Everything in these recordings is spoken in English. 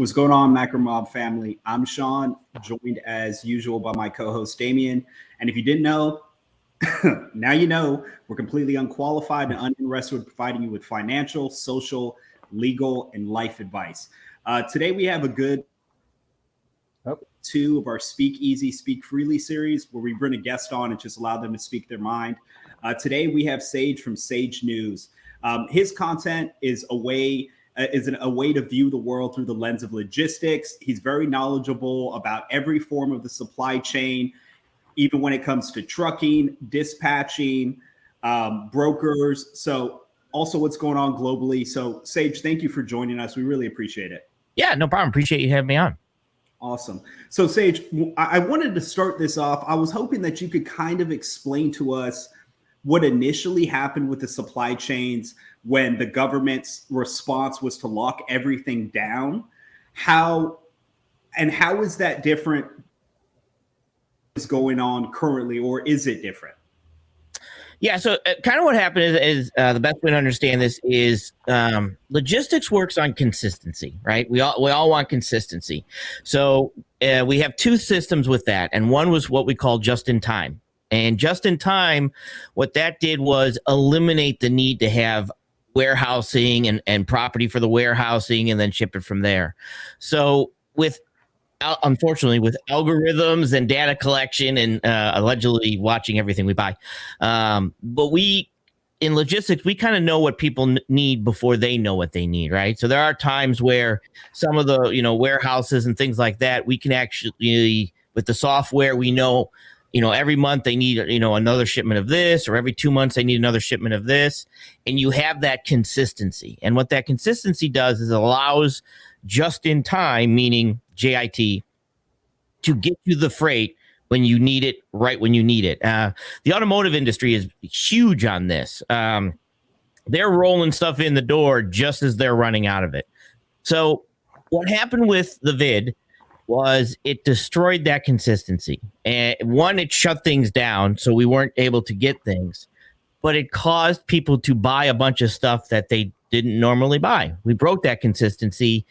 What's going on, Macro Mob family? I'm Sean, joined as usual by my co-host Damien. And if you didn't know, now you know. We're completely unqualified and uninterested with providing you with financial, social, legal, and life advice. Today we have a good two of our Speak Easy, Speak Freely series where we bring a guest on and just allow them to speak their mind. Today we have Sage from Sage News. His content is a way to view the world through the lens of logistics. He's very knowledgeable about every form of the supply chain, even when it comes to trucking, dispatching, brokers. So also what's going on globally. So Sage, thank you for joining us. We really appreciate it. Yeah, no problem. Appreciate you having me on. Awesome. So Sage, I wanted to start this off. I was hoping that you could kind of explain to us what initially happened with the supply chains when the government's response was to lock everything down. How is that different is going on currently, or is it different? Yeah, so kind of what happened is the best way to understand this is logistics works on consistency, right? We all want consistency. So we have two systems with that, and one was what we call just in time. And just in time, what that did was eliminate the need to have warehousing and property for the warehousing and then ship it from there. So unfortunately, with algorithms and data collection and allegedly watching everything we buy, but in logistics, we kind of know what people need before they know what they need, right? So there are times where some of the warehouses and things like that, we can actually, with the software, we know, every month they need, another shipment of this, or every 2 months they need another shipment of this. And you have that consistency. And what that consistency does is allows just in time, meaning JIT, to get you the freight when you need it, right when you need it. The automotive industry is huge on this. They're rolling stuff in the door just as they're running out of it. So what happened with the vid was it destroyed that consistency. And one, it shut things down, so we weren't able to get things, but it caused people to buy a bunch of stuff that they didn't normally buy. We broke that consistency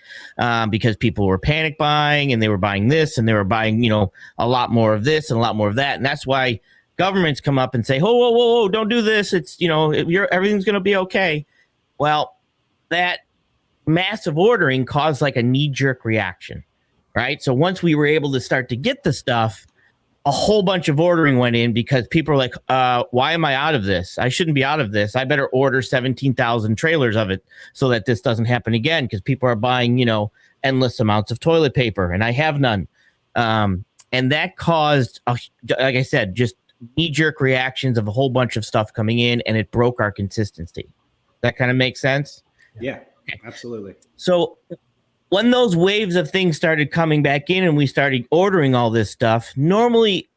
because people were panic buying, and they were buying this, and they were buying, a lot more of this and a lot more of that. And that's why governments come up and say, whoa, don't do this. It's, everything's going to be okay. Well, that massive ordering caused like a knee-jerk reaction. Right. So once we were able to start to get the stuff, a whole bunch of ordering went in because people are like, why am I out of this? I shouldn't be out of this. I better order 17,000 trailers of it so that this doesn't happen again, because people are buying, endless amounts of toilet paper and I have none. And that caused, like I said, just knee-jerk reactions of a whole bunch of stuff coming in, and it broke our consistency. That kind of makes sense? Yeah, absolutely. So when those waves of things started coming back in and we started ordering all this stuff, normally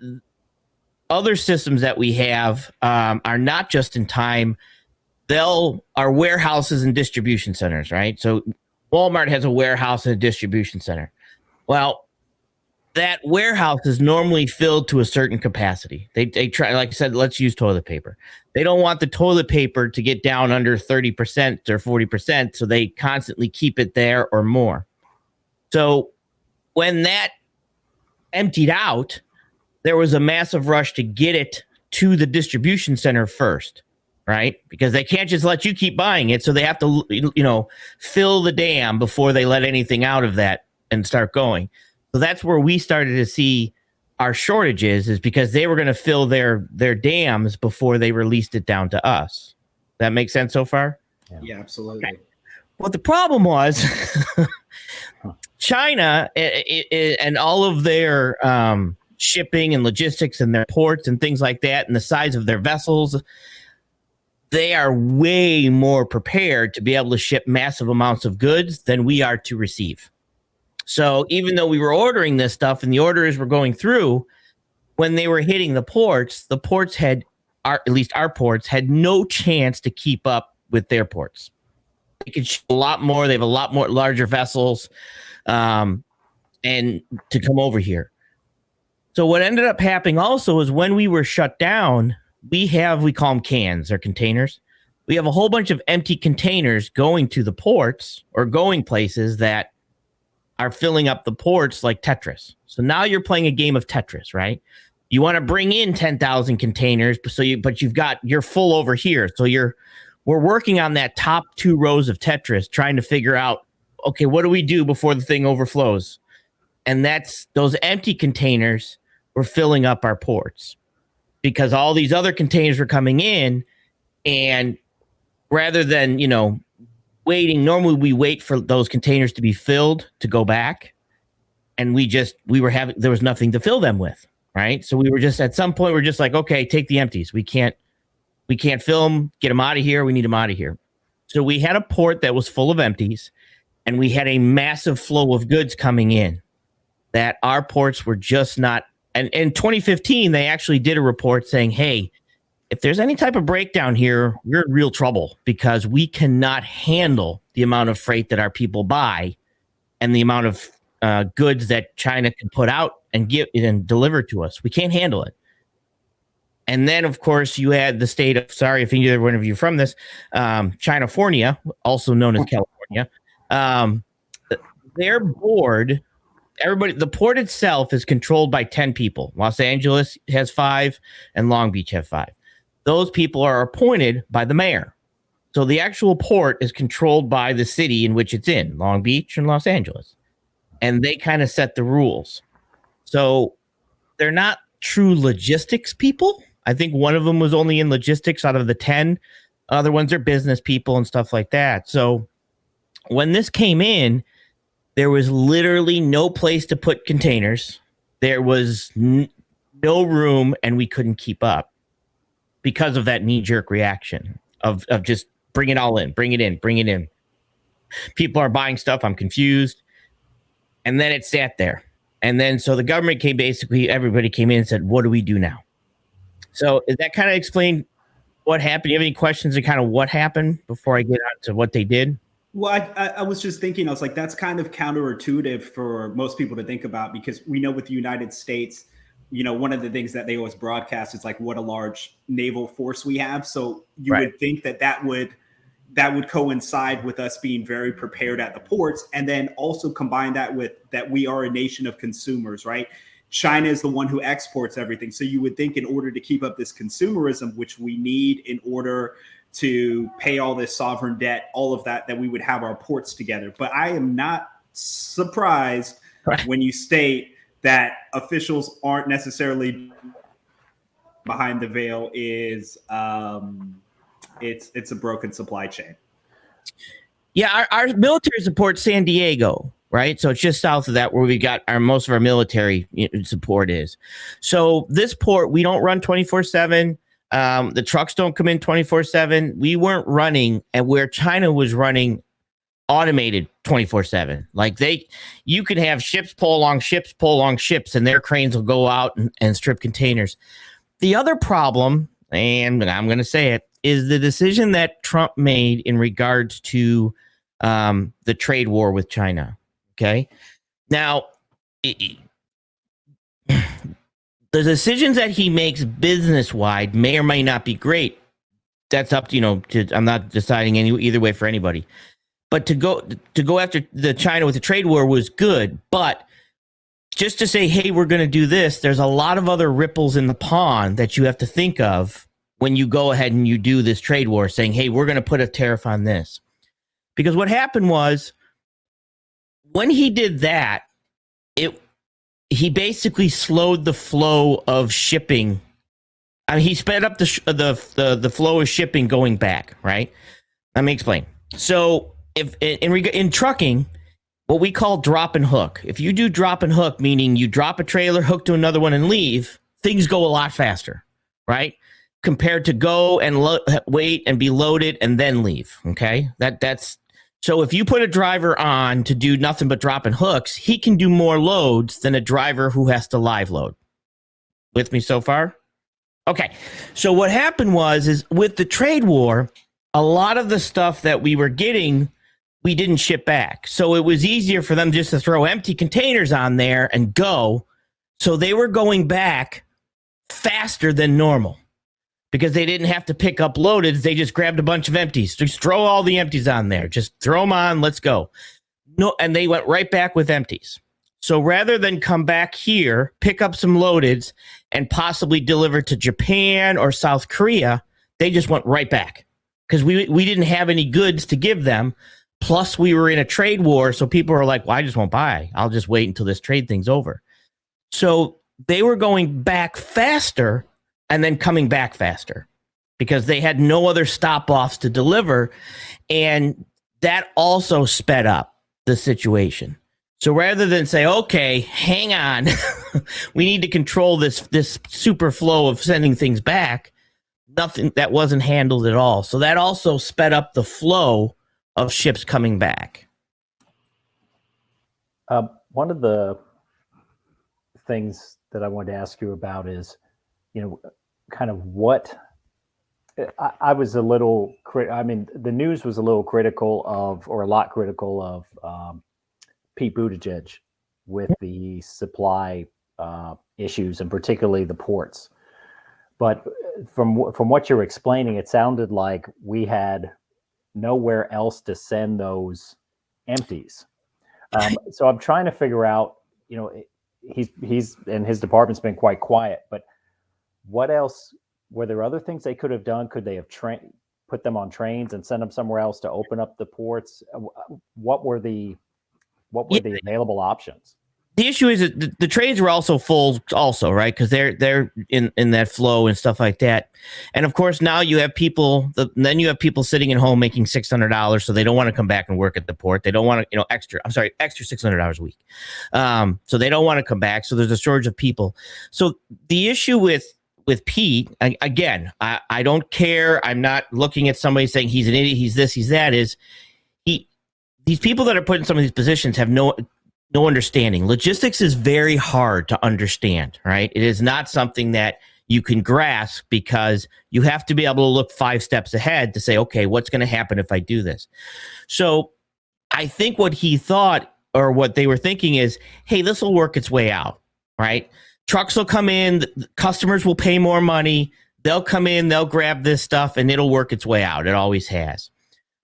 other systems that we have are not just in time. Are warehouses and distribution centers, right? So Walmart has a warehouse and a distribution center. Well, that warehouse is normally filled to a certain capacity. They try, like I said, let's use toilet paper. They don't want the toilet paper to get down under 30% or 40%, so they constantly keep it there or more. So when that emptied out, there was a massive rush to get it to the distribution center first, right? Because they can't just let you keep buying it, so they have to, fill the dam before they let anything out of that and start going. So that's where we started to see our shortages, is because they were going to fill their dams before they released it down to us. That makes sense so far? Yeah, absolutely. Okay. Well, the problem was China and all of their shipping and logistics and their ports and things like that, and the size of their vessels, they are way more prepared to be able to ship massive amounts of goods than we are to receive. So even though we were ordering this stuff and the orders were going through, when they were hitting the ports had, at least our ports, had no chance to keep up with their ports. They could ship a lot more. They have a lot more larger vessels and to come over here. So what ended up happening also is when we were shut down, we call them cans or containers. We have a whole bunch of empty containers going to the ports or going places that are filling up the ports like Tetris. So now you're playing a game of Tetris, right? You want to bring in 10,000 containers, but you're full over here. So we're working on that top 2 rows of Tetris, trying to figure out, okay, what do we do before the thing overflows? And that's those empty containers were filling up our ports because all these other containers were coming in, and rather than, waiting, normally we wait for those containers to be filled to go back, and there was nothing to fill them with, right? So we were just, at some point, we're just like, okay, take the empties. We can't fill them, get them out of here. We need them out of here. So we had a port that was full of empties, and we had a massive flow of goods coming in that our ports were just not. And in 2015, they actually did a report saying, hey, if there's any type of breakdown here, we're in real trouble because we cannot handle the amount of freight that our people buy and the amount of goods that China can put out and give and deliver to us. We can't handle it. And then, of course, you had the state of, sorry if either one of you from this, Chinafornia, also known as California. Their board, the port itself is controlled by 10 people. Los Angeles has 5 and Long Beach have 5. Those people are appointed by the mayor. So the actual port is controlled by the city in which it's in, Long Beach and Los Angeles. And they kind of set the rules. So they're not true logistics people. I think one of them was only in logistics out of the 10. Other ones are business people and stuff like that. So when this came in, there was literally no place to put containers. There was no room, and we couldn't keep up because of that knee-jerk reaction of just bring it all in, bring it in, bring it in. People are buying stuff. I'm confused. And then it sat there. And then so the government came, basically everybody came in and said, what do we do now? So is that kind of explain what happened? Do you have any questions on kind of what happened before I get on to what they did? Well, I was just thinking, I was like, that's kind of counterintuitive for most people to think about, because we know with the United States, one of the things that they always broadcast is like what a large naval force we have. So you would think that would coincide with us being very prepared at the ports, and then also combine that with that we are a nation of consumers, right? China is the one who exports everything. So you would think in order to keep up this consumerism, which we need in order to pay all this sovereign debt, all of that we would have our ports together. But I am not surprised when you state that officials aren't necessarily behind the veil. Is it's a broken supply chain. Yeah, our military supports San Diego, right? So it's just south of that where we got most of our military support is. So this port, we don't run 24/7. The trucks don't come in 24/7. We weren't running, and where China was running automated 24/7. Like you could have ships pull along ships, and their cranes will go out and strip containers. The other problem, and I'm going to say it, is the decision that Trump made in regards to the trade war with China. Okay. Now, the decisions that he makes business-wide may or may not be great. That's up to, I'm not deciding either way for anybody. But to go after the China with the trade war was good. But just to say, hey, we're going to do this, there's a lot of other ripples in the pond that you have to think of when you go ahead and you do this trade war, saying, hey, we're going to put a tariff on this. Because what happened was, when he did that, he basically slowed the flow of shipping. I mean, he sped up the flow of shipping going back, right? Let me explain. So if in trucking, what we call drop and hook, if you do drop and hook, meaning you drop a trailer, hook to another one and leave, things go a lot faster, right? Compared to go and wait and be loaded and then leave. Okay. That's so if you put a driver on to do nothing but drop and hooks, he can do more loads than a driver who has to live load. With me so far? Okay. So what happened is with the trade war, a lot of the stuff that we were getting, we didn't ship back. So it was easier for them just to throw empty containers on there and go. So they were going back faster than normal because they didn't have to pick up loaded. They just grabbed a bunch of empties. Just throw all the empties on there. Just throw them on. Let's go. No, and they went right back with empties. So rather than come back here, pick up some loadeds, and possibly deliver to Japan or South Korea, they just went right back because we didn't have any goods to give them. Plus, we were in a trade war, so people were like, well, I just won't buy. I'll just wait until this trade thing's over. So they were going back faster and then coming back faster because they had no other stop-offs to deliver, and that also sped up the situation. So rather than say, okay, hang on, we need to control this super flow of sending things back, nothing that wasn't handled at all. So that also sped up the flow of ships coming back. One of the things that I wanted to ask you about is, kind of what I was a little, the news was a little critical of, or a lot critical of Pete Buttigieg with the supply issues, and particularly the ports. But from what you're explaining, it sounded like we had nowhere else to send those empties. So I'm trying to figure out, he's and his department's been quite quiet, but what else? Were there other things they could have done? Could they have put them on trains and send them somewhere else to open up the ports? What were the available options? The issue is that the trades were also full also, right? Because they're in that flow and stuff like that. And of course, now you have people, then you have people sitting at home making $600, so they don't want to come back and work at the port. They don't want to, extra $600 a week. So they don't want to come back. So there's a shortage of people. So the issue with Pete, again, I don't care. I'm not looking at somebody saying he's an idiot, he's this, he's that. These people that are put in some of these positions have no understanding. Logistics is very hard to understand, right? It is not something that you can grasp because you have to be able to look 5 steps ahead to say, okay, what's going to happen if I do this? So I think what he thought, or what they were thinking is, hey, this will work its way out, right? Trucks will come in, customers will pay more money, they'll come in, they'll grab this stuff, and it'll work its way out. It always has.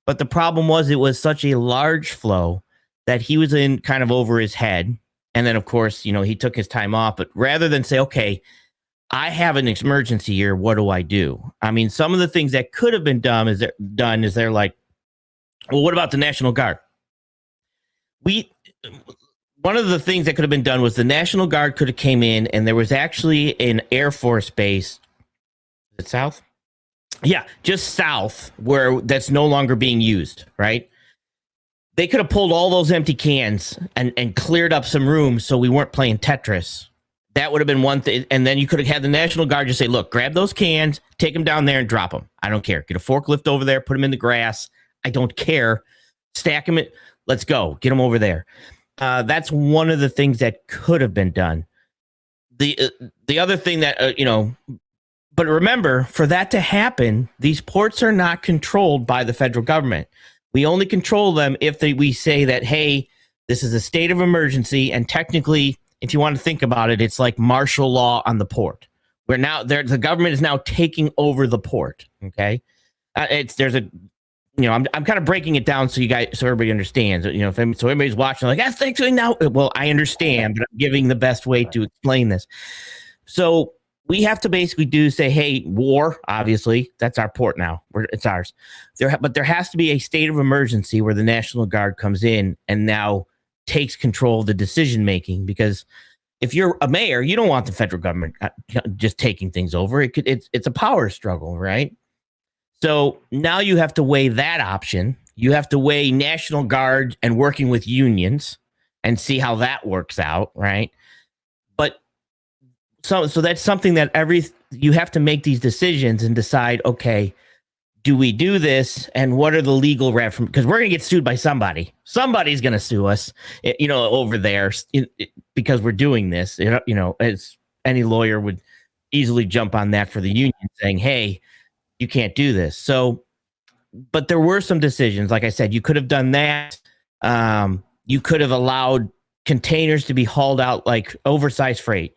But the problem was it was such a large flow that he was in kind of over his head. And then, of course, he took his time off. But rather than say, okay, I have an emergency here, what do I do? I mean, some of the things that could have been done is they're like, well, what about the National Guard? One of the things that could have been done was the National Guard could have came in, and there was actually an Air Force base. Is it south? Yeah, just south, where that's no longer being used, right? They could have pulled all those empty cans and cleared up some room so we weren't playing Tetris. That would have been one thing. And then you could have had the National Guard just say, look, grab those cans, take them down there and drop them. I don't care. Get a forklift over there, put them in the grass. I don't care. Stack them. Let's go. Get them over there. That's one of the things that could have been done. The other thing that, but remember, for that to happen, these ports are not controlled by the federal government. We only control them if we say that, hey, this is a state of emergency, and technically, if you want to think about it, it's like martial law on the port. The government is now taking over the port. Okay, I'm kind of breaking it down so everybody understands. So everybody's watching, like, that's actually now. Well, I understand, but I'm giving the best way to explain this. So we have to basically say, hey, war, obviously, that's our port now. It's ours. But there has to be a state of emergency where the National Guard comes in and now takes control of the decision-making. Because if you're a mayor, you don't want the federal government just taking things over. It's a power struggle, right? So now you have to weigh that option. You have to weigh National Guard and working with unions and see how that works out, right? But So that's something that you have to make these decisions and decide, okay, do we do this? And what are the legal because we're going to get sued by somebody. Somebody's going to sue us, over there because we're doing this. As any lawyer would easily jump on that for the union saying, hey, you can't do this. So, but there were some decisions. Like I said, you could have done that. You could have allowed containers to be hauled out like oversized freight.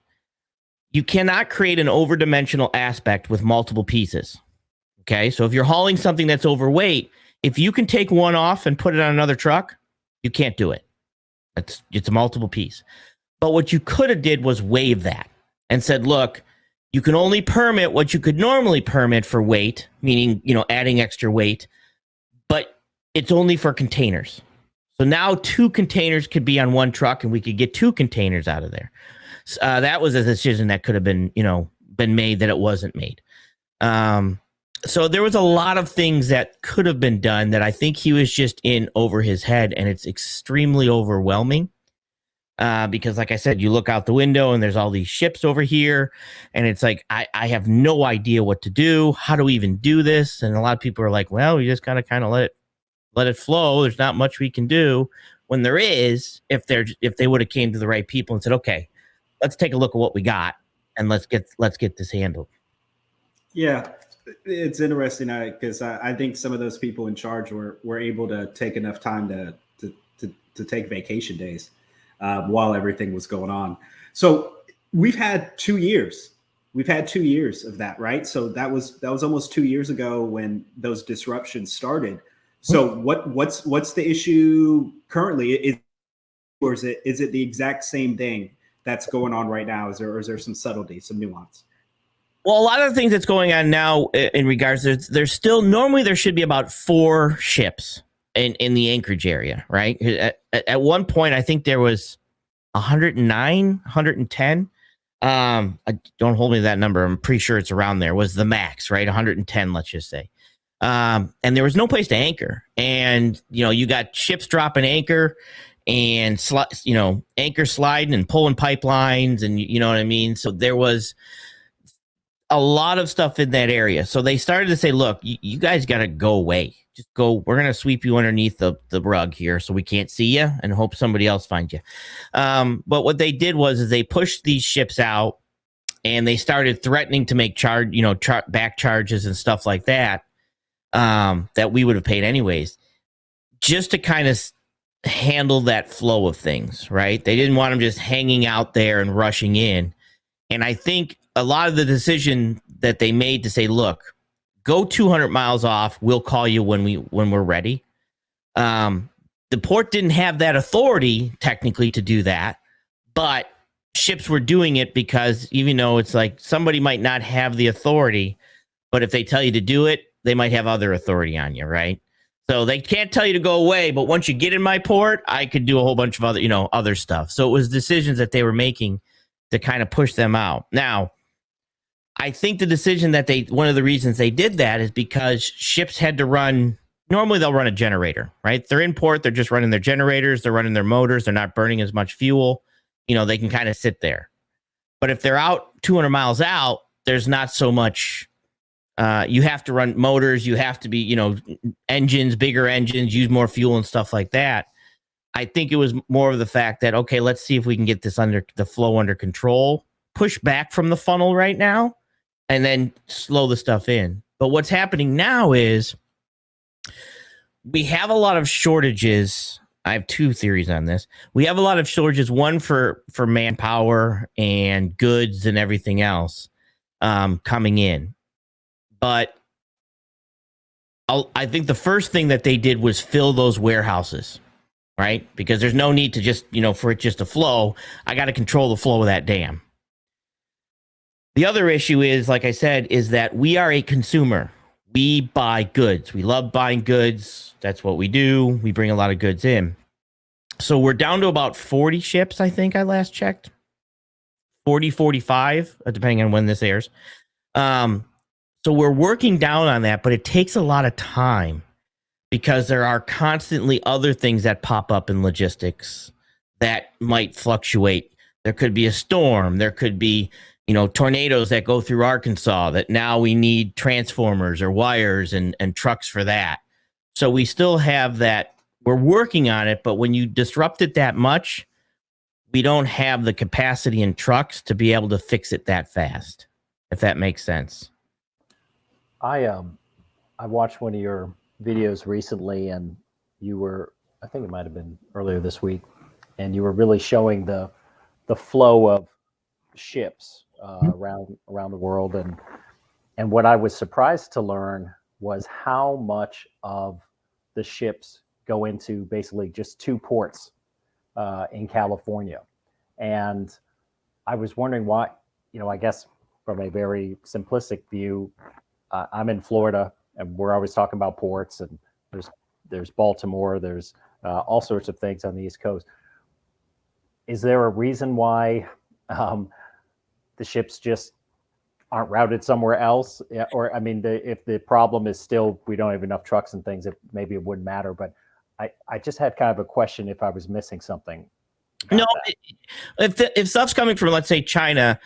You cannot create an overdimensional aspect with multiple pieces. Okay, so if you're hauling something that's overweight, if you can take one off and put it on another truck, you can't do it. It's a multiple piece. But what you could have did was waive that and said, look, you can only permit what you could normally permit for weight, meaning, adding extra weight, but it's only for containers. So now 2 containers could be on one truck and we could get 2 containers out of there. That was a decision that could have been made that it wasn't made. So there was a lot of things that could have been done that I think he was just in over his head, and it's extremely overwhelming. Because like I said, you look out the window and there's all these ships over here, and it's like, I have no idea what to do. How do we even do this? And a lot of people are like, well, we just gotta kind of let it flow. There's not much we can do. When there is, if they would have came to the right people and said, okay, let's take a look at what we got and let's get this handled. Yeah, it's interesting because I think some of those people in charge were able to take enough time to take vacation days while everything was going on. So we've had 2 years. We've had 2 years of that, right? So that was almost 2 years ago when those disruptions started. So what's the issue currently? Is it the exact same thing that's going on right now? Is there some subtlety, some nuance? Well, a lot of the things that's going on now in regards to, there's still, normally there should be about 4 ships in the anchorage area, right? At one point, I think there was 109, 110. Don't hold me to that number. I'm pretty sure it's around there, was the max, right? 110, let's just say. And there was no place to anchor. And, you got ships dropping anchor and, anchor sliding and pulling pipelines, and you know what I mean? So there was a lot of stuff in that area. So they started to say, look, you guys got to go away. Just go. We're going to sweep you underneath the rug here so we can't see you and hope somebody else finds you. But what they did was they pushed these ships out, and they started threatening to make back charges and stuff like that, that we would have paid anyways, just to kind of handle that flow of things, right? They didn't want them just hanging out there and rushing in. And I think a lot of the decision that they made to say, look, go 200 miles off, we'll call you when we're ready. The port didn't have that authority technically to do that, but ships were doing it because, even though it's like somebody might not have the authority, but if they tell you to do it, they might have other authority on you, right? So they can't tell you to go away, but once you get in my port, I could do a whole bunch of other stuff. So it was decisions that they were making to kind of push them out. Now, I think the decision that one of the reasons they did that is because ships had to run, normally they'll run a generator, right? They're in port, they're just running their generators, they're running their motors, they're not burning as much fuel. They can kind of sit there. But if they're out 200 miles out, there's not so much, you have to run motors, you have to be, engines, bigger engines, use more fuel and stuff like that. I think it was more of the fact that, okay, let's see if we can get this the flow under control, push back from the funnel right now, and then slow the stuff in. But what's happening now is we have a lot of shortages. I have 2 theories on this. We have a lot of shortages, one for manpower and goods and everything else coming in. But I think the first thing that they did was fill those warehouses, right? Because there's no need to just, for it just to flow. I got to control the flow of that dam. The other issue is, like I said, is that we are a consumer. We buy goods. We love buying goods. That's what we do. We bring a lot of goods in. So we're down to about 40 ships, I think I last checked. 40, 45, depending on when this airs. So we're working down on that, but it takes a lot of time because there are constantly other things that pop up in logistics that might fluctuate. There could be a storm. There could be, tornadoes that go through Arkansas that now we need transformers or wires and trucks for that. So we still have that. We're working on it, but when you disrupt it that much, we don't have the capacity in trucks to be able to fix it that fast, if that makes sense. I watched one of your videos recently, and you were, I think it might have been earlier this week, and you were really showing the flow of ships around the world, and what I was surprised to learn was how much of the ships go into basically just 2 ports in California. And I was wondering why, I guess from a very simplistic view, I'm in Florida, and we're always talking about ports, and there's Baltimore, there's all sorts of things on the East Coast. Is there a reason why the ships just aren't routed somewhere else? Or, I mean, if the problem is still we don't have enough trucks and things, maybe it wouldn't matter. But I just had kind of a question if I was missing something. No, if stuff's coming from, let's say, China,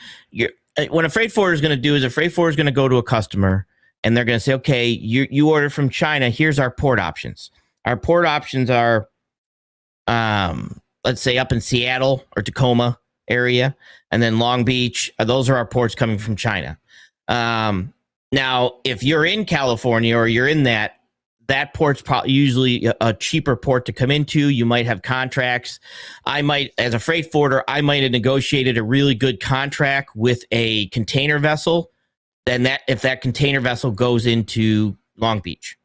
what a freight forwarder is going to do is a freight forwarder is going to go to a customer and they're going to say, okay, you ordered from China. Here's our port options. Our port options are, let's say, up in Seattle or Tacoma area, and then Long Beach. Those are our ports coming from China. Now, if you're in California or you're in that port's probably usually a cheaper port to come into. You might have contracts. I might, as a freight forwarder, I might have negotiated a really good contract with a container vessel. Then if that container vessel goes into Long Beach,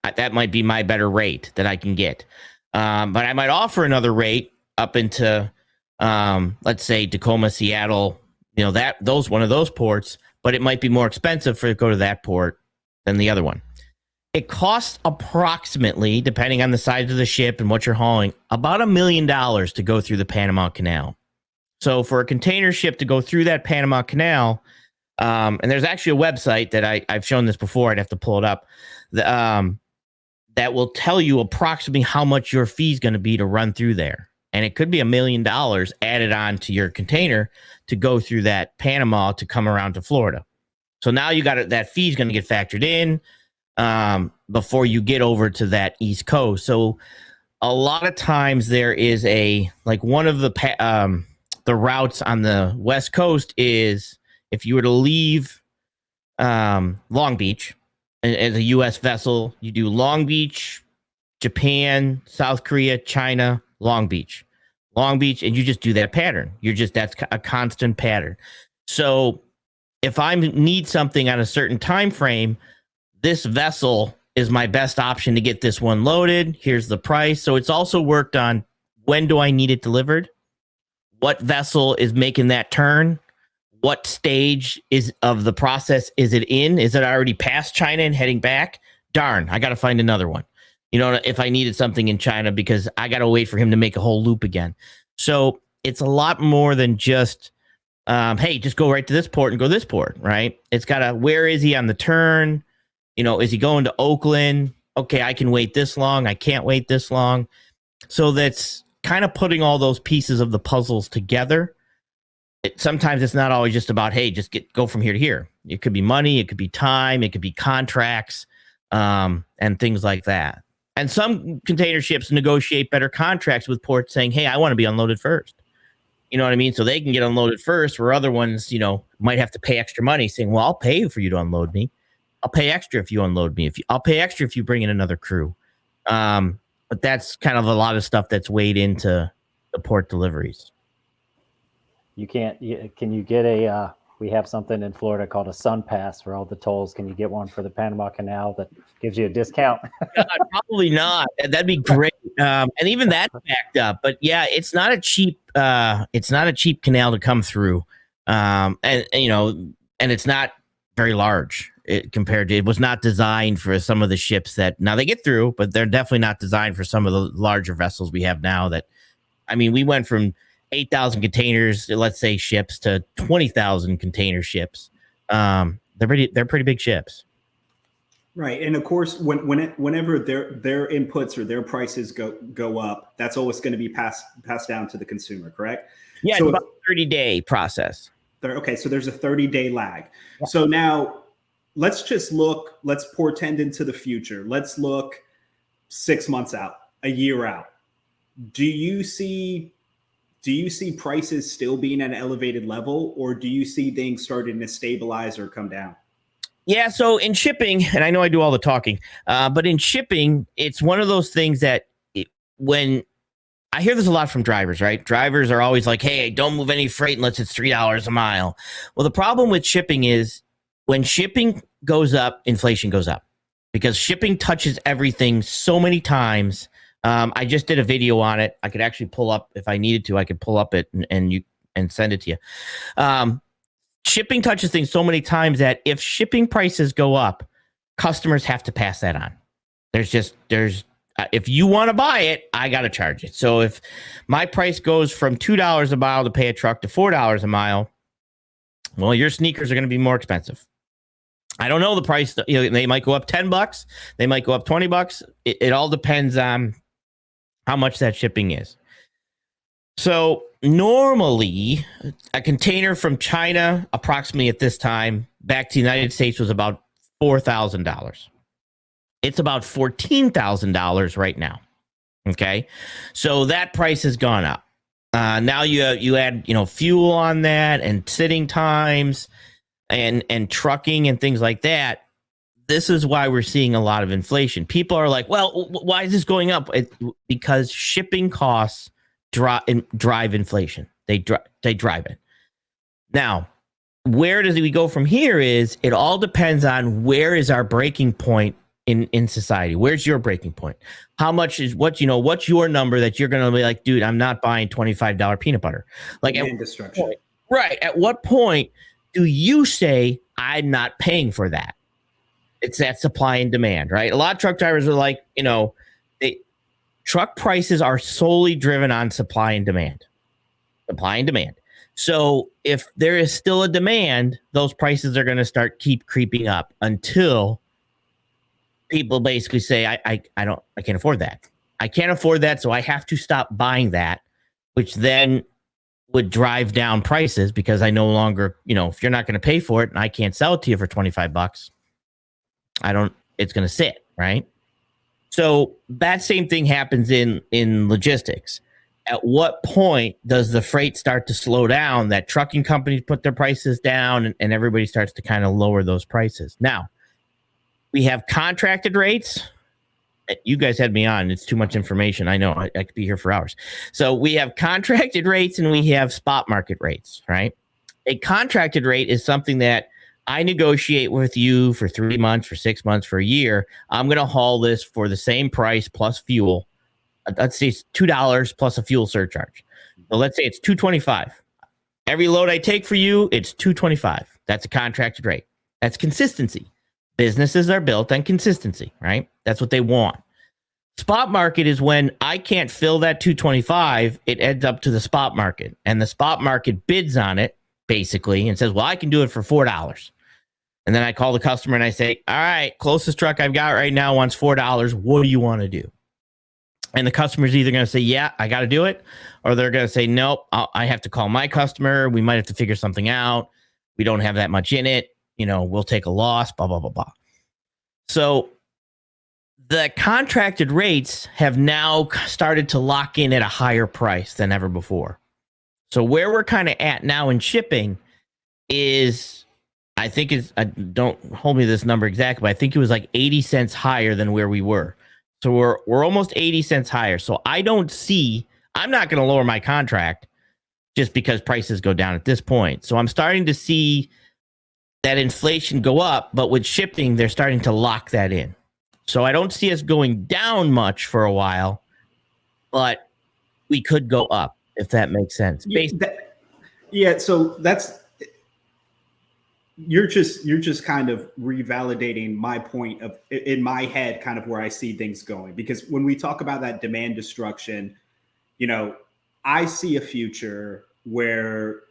that might be my better rate that I can get. But I might offer another rate up into, let's say, Tacoma, Seattle, one of those ports, but it might be more expensive to go to that port than the other one. It costs approximately, depending on the size of the ship and what you're hauling, about $1 million to go through the Panama Canal. So for a container ship to go through that Panama Canal, and there's actually a website that I've shown this before, I'd have to pull it up, that will tell you approximately how much your fee is going to be to run through there. And it could be $1 million added on to your container to go through that Panama to come around to Florida. So now you got that fee is going to get factored in before you get over to that East Coast. So a lot of times there is one of the routes on the West Coast is if you were to leave Long Beach as a U.S. vessel, you do Long Beach, Japan, South Korea, China, Long Beach, and you just do that pattern. That's a constant pattern. So if I need something on a certain time frame, this vessel is my best option to get this one loaded. Here's the price. So it's also worked on when do I need it delivered? What vessel is making that turn? What stage of the process is it in? Is it already past China and heading back? Darn, I got to find another one. If I needed something in China, because I got to wait for him to make a whole loop again. So it's a lot more than just, hey, just go right to this port and go this port, right? It's got where is he on the turn? Is he going to Oakland? Okay, I can wait this long. I can't wait this long. So that's kind of putting all those pieces of the puzzles together. Sometimes it's not always just about, hey, just go from here to here. It could be money, it could be time, it could be contracts, and things like that. And some container ships negotiate better contracts with ports saying, hey, I want to be unloaded first. You know what I mean? So they can get unloaded first, where other ones, might have to pay extra money saying, well, I'll pay for you to unload me. I'll pay extra if you unload me. I'll pay extra if you bring in another crew. But that's kind of a lot of stuff that's weighed into the port deliveries. Can you get we have something in Florida called a Sun Pass for all the tolls. Can you get one for the Panama Canal that gives you a discount? Probably not. That'd be great. And even that's backed up. But yeah, it's not a cheap canal to come through. And it's not very large. It was not designed for some of the ships that now they get through, but they're definitely not designed for some of the larger vessels we have now. We went from 8,000 containers, let's say, ships to 20,000 container ships. They're pretty big ships. Right. And of course, whenever their inputs or their prices go up, that's always going to be passed down to the consumer, correct? Yeah, so it's about a 30-day process. Okay, so there's a 30-day lag. Yeah. So now let's portend into the future. Let's look 6 months out, a year out. Do you see prices still being at an elevated level, or do you see things starting to stabilize or come down? Yeah, so in shipping, and I know I do all the talking, but in shipping, it's one of those things that when I hear this a lot from drivers, right? Drivers are always like, hey, don't move any freight unless it's $3 a mile. Well, the problem with shipping is when shipping goes up, inflation goes up, because shipping touches everything so many times. I just did a video on it. I could actually pull up if I needed to. I could pull up it and send it to you. Shipping touches things so many times that if shipping prices go up, customers have to pass that on. If you want to buy it, I got to charge it. So if my price goes from $2 a mile to pay a truck to $4 a mile, well, your sneakers are going to be more expensive. I don't know the price. They might go up $10. They might go up $20. It all depends on how much that shipping is. So normally a container from China, approximately at this time, back to the United States was about $4,000. It's about $14,000 right now. Okay. So that price has gone up. Now you add, fuel on that and sitting times and trucking and things like that. This is why we're seeing a lot of inflation. People are like, well, why is this going up? Because shipping costs drive inflation. They drive it. Now, where does we go from here is it all depends on where is our breaking point in society. Where's your breaking point? How much is what's your number that you're going to be like, dude, I'm not buying $25 peanut butter. Like at what point do you say I'm not paying for that? It's that supply and demand, right? A lot of truck drivers are like, truck prices are solely driven on supply and demand. So if there is still a demand, those prices are going to keep creeping up until people basically say, I can't afford that. I can't afford that, so I have to stop buying that, which then would drive down prices because I no longer, if you're not going to pay for it and I can't sell it to you for $25, it's going to sit, right? So that same thing happens in logistics. At what point does the freight start to slow down, that trucking companies put their prices down and everybody starts to kind of lower those prices? Now, we have contracted rates. You guys had me on. It's too much information. I know I could be here for hours. So we have contracted rates and we have spot market rates, right? A contracted rate is something that I negotiate with you for 3 months, for 6 months, for a year. I'm going to haul this for the same price plus fuel. Let's say it's $2 plus a fuel surcharge. So let's say it's $2.25. Every load I take for you, it's $2.25. That's a contracted rate. That's consistency. Businesses are built on consistency, right? That's what they want. Spot market is when I can't fill that $2.25, it ends up to the spot market. And the spot market bids on it, basically, and says, well, I can do it for $4. And then I call the customer and I say, all right, closest truck I've got right now wants $4. What do you want to do? And the customer's either going to say, yeah, I got to do it. Or they're going to say, nope, I have to call my customer. We might have to figure something out. We don't have that much in it. We'll take a loss, blah, blah, blah, blah. So the contracted rates have now started to lock in at a higher price than ever before. So where we're kind of at now in shipping is, I think don't hold me to this number exactly, but I think it was like 80 cents higher than where we were. So we're almost 80 cents higher. So I'm not going to lower my contract just because prices go down at this point. So I'm starting to see that inflation go up, but with shipping, they're starting to lock that in. So I don't see us going down much for a while, but we could go up, if that makes sense. So you're just kind of revalidating my point of in my head, kind of where I see things going. Because when we talk about that demand destruction, I see a future where,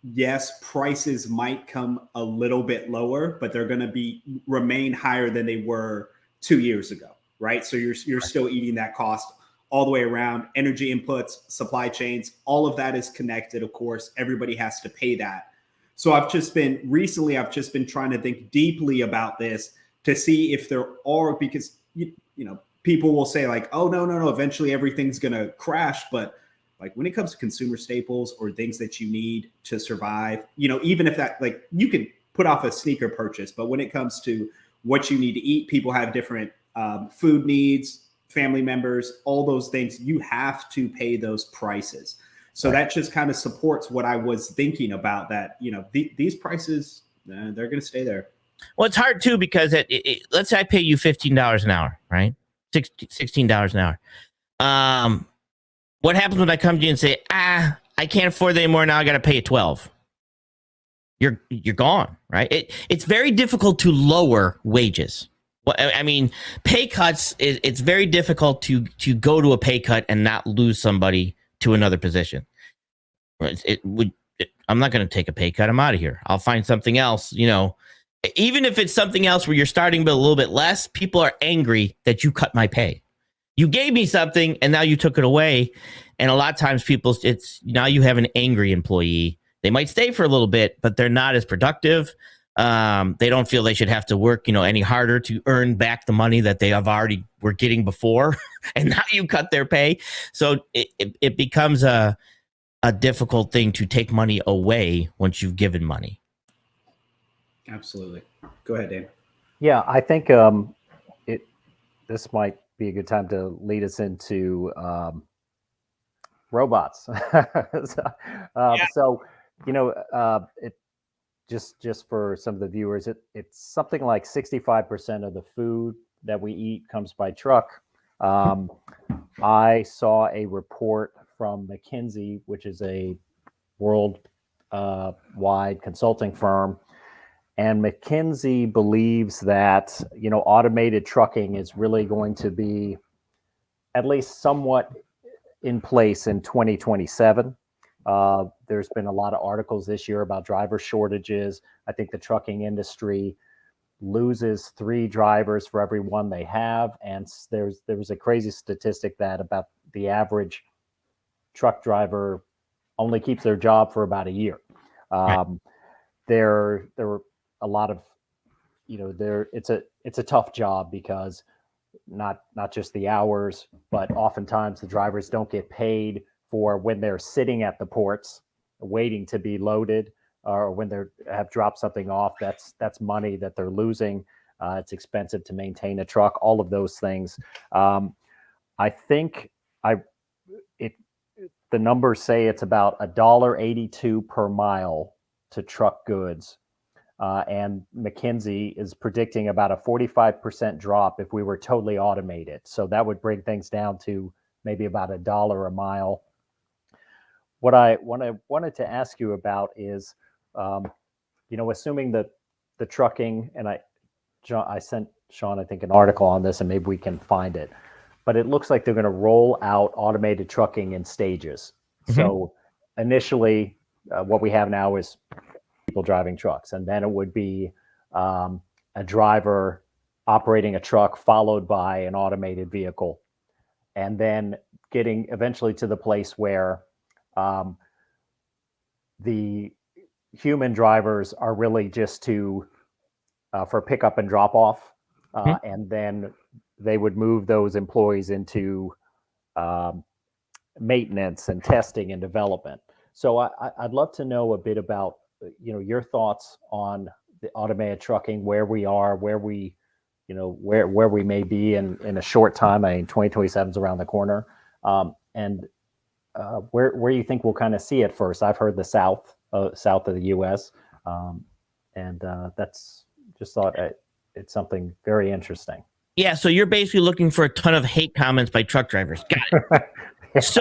yes, prices might come a little bit lower, but they're going to remain higher than they were 2 years ago, right? So you're still eating that cost all the way around. Energy inputs, supply chains, all of that is connected. Of course, everybody has to pay that. So I've just been trying to think deeply about this to see if there are, because people will say like, oh no, eventually everything's going to crash, but like when it comes to consumer staples or things that you need to survive, even if that, like, you can put off a sneaker purchase, but when it comes to what you need to eat, people have different food needs, family members, all those things, you have to pay those prices. So that just kind of supports what I was thinking about, that, these prices, they're going to stay there. Well, it's hard too, because let's say I pay you $15 an hour, right? $16 an hour. What happens when I come to you and say, I can't afford it anymore, now I got to pay you 12? You're gone, right? It's very difficult to lower wages. Well, I mean, pay cuts, it's very difficult to go to a pay cut and not lose somebody to another position. I'm not going to take a pay cut. I'm out of here. I'll find something else. Even if it's something else where you're starting but a little bit less, people are angry that you cut my pay. You gave me something and now you took it away. And a lot of times it's now you have an angry employee. They might stay for a little bit, but they're not as productive. They don't feel they should have to work, any harder to earn back the money that they have already were getting before. And now you cut their pay. So it becomes a difficult thing to take money away once you've given money. Absolutely. Go ahead, Dave. Yeah, I think this might be a good time to lead us into robots. So, it just for some of the viewers, it's something like 65% of the food that we eat comes by truck. I saw a report from McKinsey, which is a world wide consulting firm. And McKinsey believes that, automated trucking is really going to be at least somewhat in place in 2027. There's been a lot of articles this year about driver shortages. I think the trucking industry loses 3 drivers for every one they have. And there was a crazy statistic that about the average truck driver only keeps their job for about a year. There were a lot of, it's a tough job because not just the hours, but oftentimes the drivers don't get paid for when they're sitting at the ports waiting to be loaded, or when they have dropped something off. That's money that they're losing. It's expensive to maintain a truck, all of those things. I think the numbers say it's about $1.82 per mile to truck goods. And McKinsey is predicting about a 45% drop if we were totally automated. So that would bring things down to maybe about $1 a mile. What I wanted to ask you about is, assuming that the trucking, and I sent Sean, I think, an article on this, and maybe we can find it, but it looks like they're going to roll out automated trucking in stages. Mm-hmm. So initially, what we have now is people driving trucks, and then it would be a driver operating a truck followed by an automated vehicle, and then getting eventually to the place where the human drivers are really just for pickup and drop off, and then they would move those employees into maintenance and testing and development. So I'd love to know a bit about your thoughts on the automated trucking, where we are, where we may be in a short time. I mean, 2027 is around the corner, and where you think we'll kind of see it first. I've heard the south of the U.S., and that's just thought it's something very interesting. Yeah, so you're basically looking for a ton of hate comments by truck drivers. Got it. So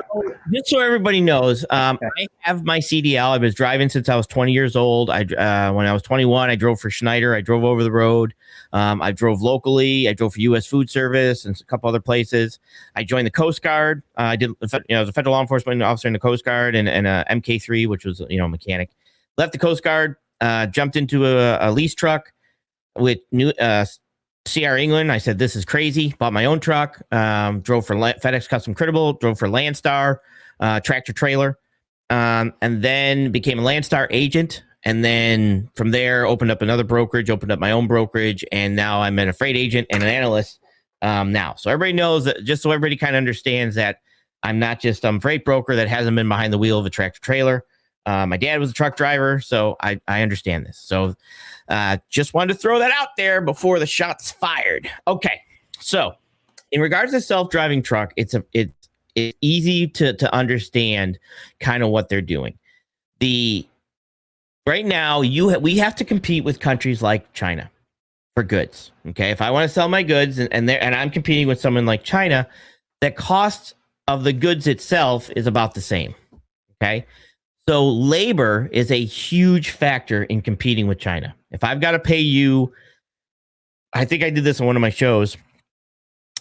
just so everybody knows, I have my CDL. I was driving since I was 20 years old. When I was 21, I drove for Schneider. I drove over the road. I drove locally. I drove for U.S. Food Service and a couple other places. I joined the Coast Guard. I was a federal law enforcement officer in the Coast Guard and a MK3, which was mechanic. Left the Coast Guard. Jumped into a lease truck with new CR England. I said, this is crazy. Bought my own truck. Drove for FedEx Custom Credible. Drove for Landstar, tractor trailer, and then became a Landstar agent. And then from there, opened up another brokerage, opened up my own brokerage, and now I'm a freight agent and an analyst now. So everybody knows that, just so everybody kind of understands that I'm not just some freight broker that hasn't been behind the wheel of a tractor trailer. My dad was a truck driver, so I understand this. So just wanted to throw that out there before the shots fired. Okay, so in regards to self-driving truck, it's easy to understand kind of what they're doing. Right now, we have to compete with countries like China for goods. Okay, if I want to sell my goods and I'm competing with someone like China, that costs of the goods itself is about the same. Okay. So labor is a huge factor in competing with China. If I've got to pay you, I think I did this on one of my shows,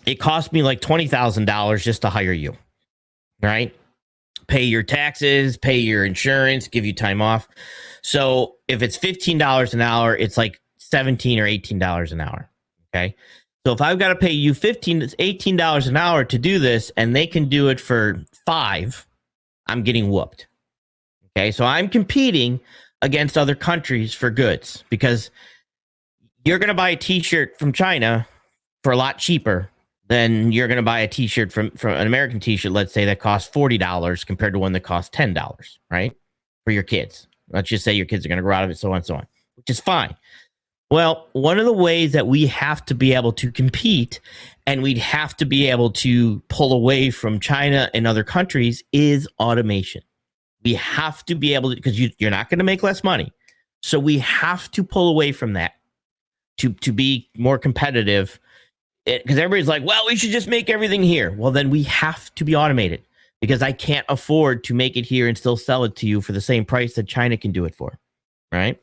it cost me like $20,000 just to hire you, right? Pay your taxes, pay your insurance, give you time off. So if it's $15 an hour, it's like $17 or $18 an hour. Okay. So if I've got to pay you $18 an hour to do this, and they can do it for $5, I'm getting whooped. Okay. So I'm competing against other countries for goods because you're going to buy a t-shirt from China for a lot cheaper than you're going to buy a t-shirt from an American t-shirt, let's say, that costs $40 compared to one that costs $10, right? For your kids. Let's just say your kids are going to grow out of it, so on and so on, which is fine. Well, one of the ways that we have to be able to compete and we'd have to be able to pull away from China and other countries is automation. We have to be able to, because you're not going to make less money. So we have to pull away from that to be more competitive. Because everybody's like, well, we should just make everything here. Well, then we have to be automated because I can't afford to make it here and still sell it to you for the same price that China can do it for, right?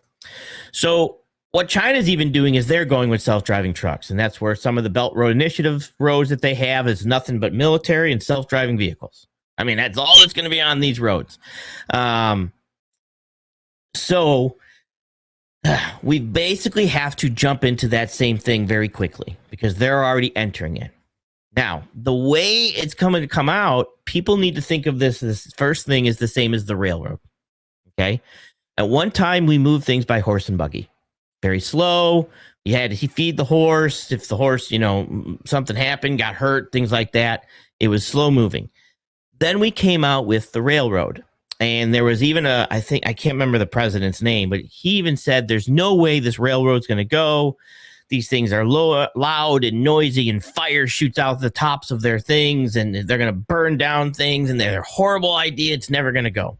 So what China's even doing is they're going with self-driving trucks, and that's where some of the Belt Road Initiative roads that they have is nothing but military and self-driving vehicles. I mean, that's all that's going to be on these roads. So we basically have to jump into that same thing very quickly because they're already entering it. Now, the way it's coming to come out, people need to think of this first thing is the same as the railroad. Okay. At one time, we moved things by horse and buggy. Very slow. You had to feed the horse. If the horse, something happened, got hurt, things like that, it was slow moving. Then we came out with the railroad. And there was even I can't remember the president's name, but he even said there's no way this railroad's going to go. These things are loud and noisy, and fire shoots out the tops of their things, and they're going to burn down things, and they're a horrible idea. It's never going to go.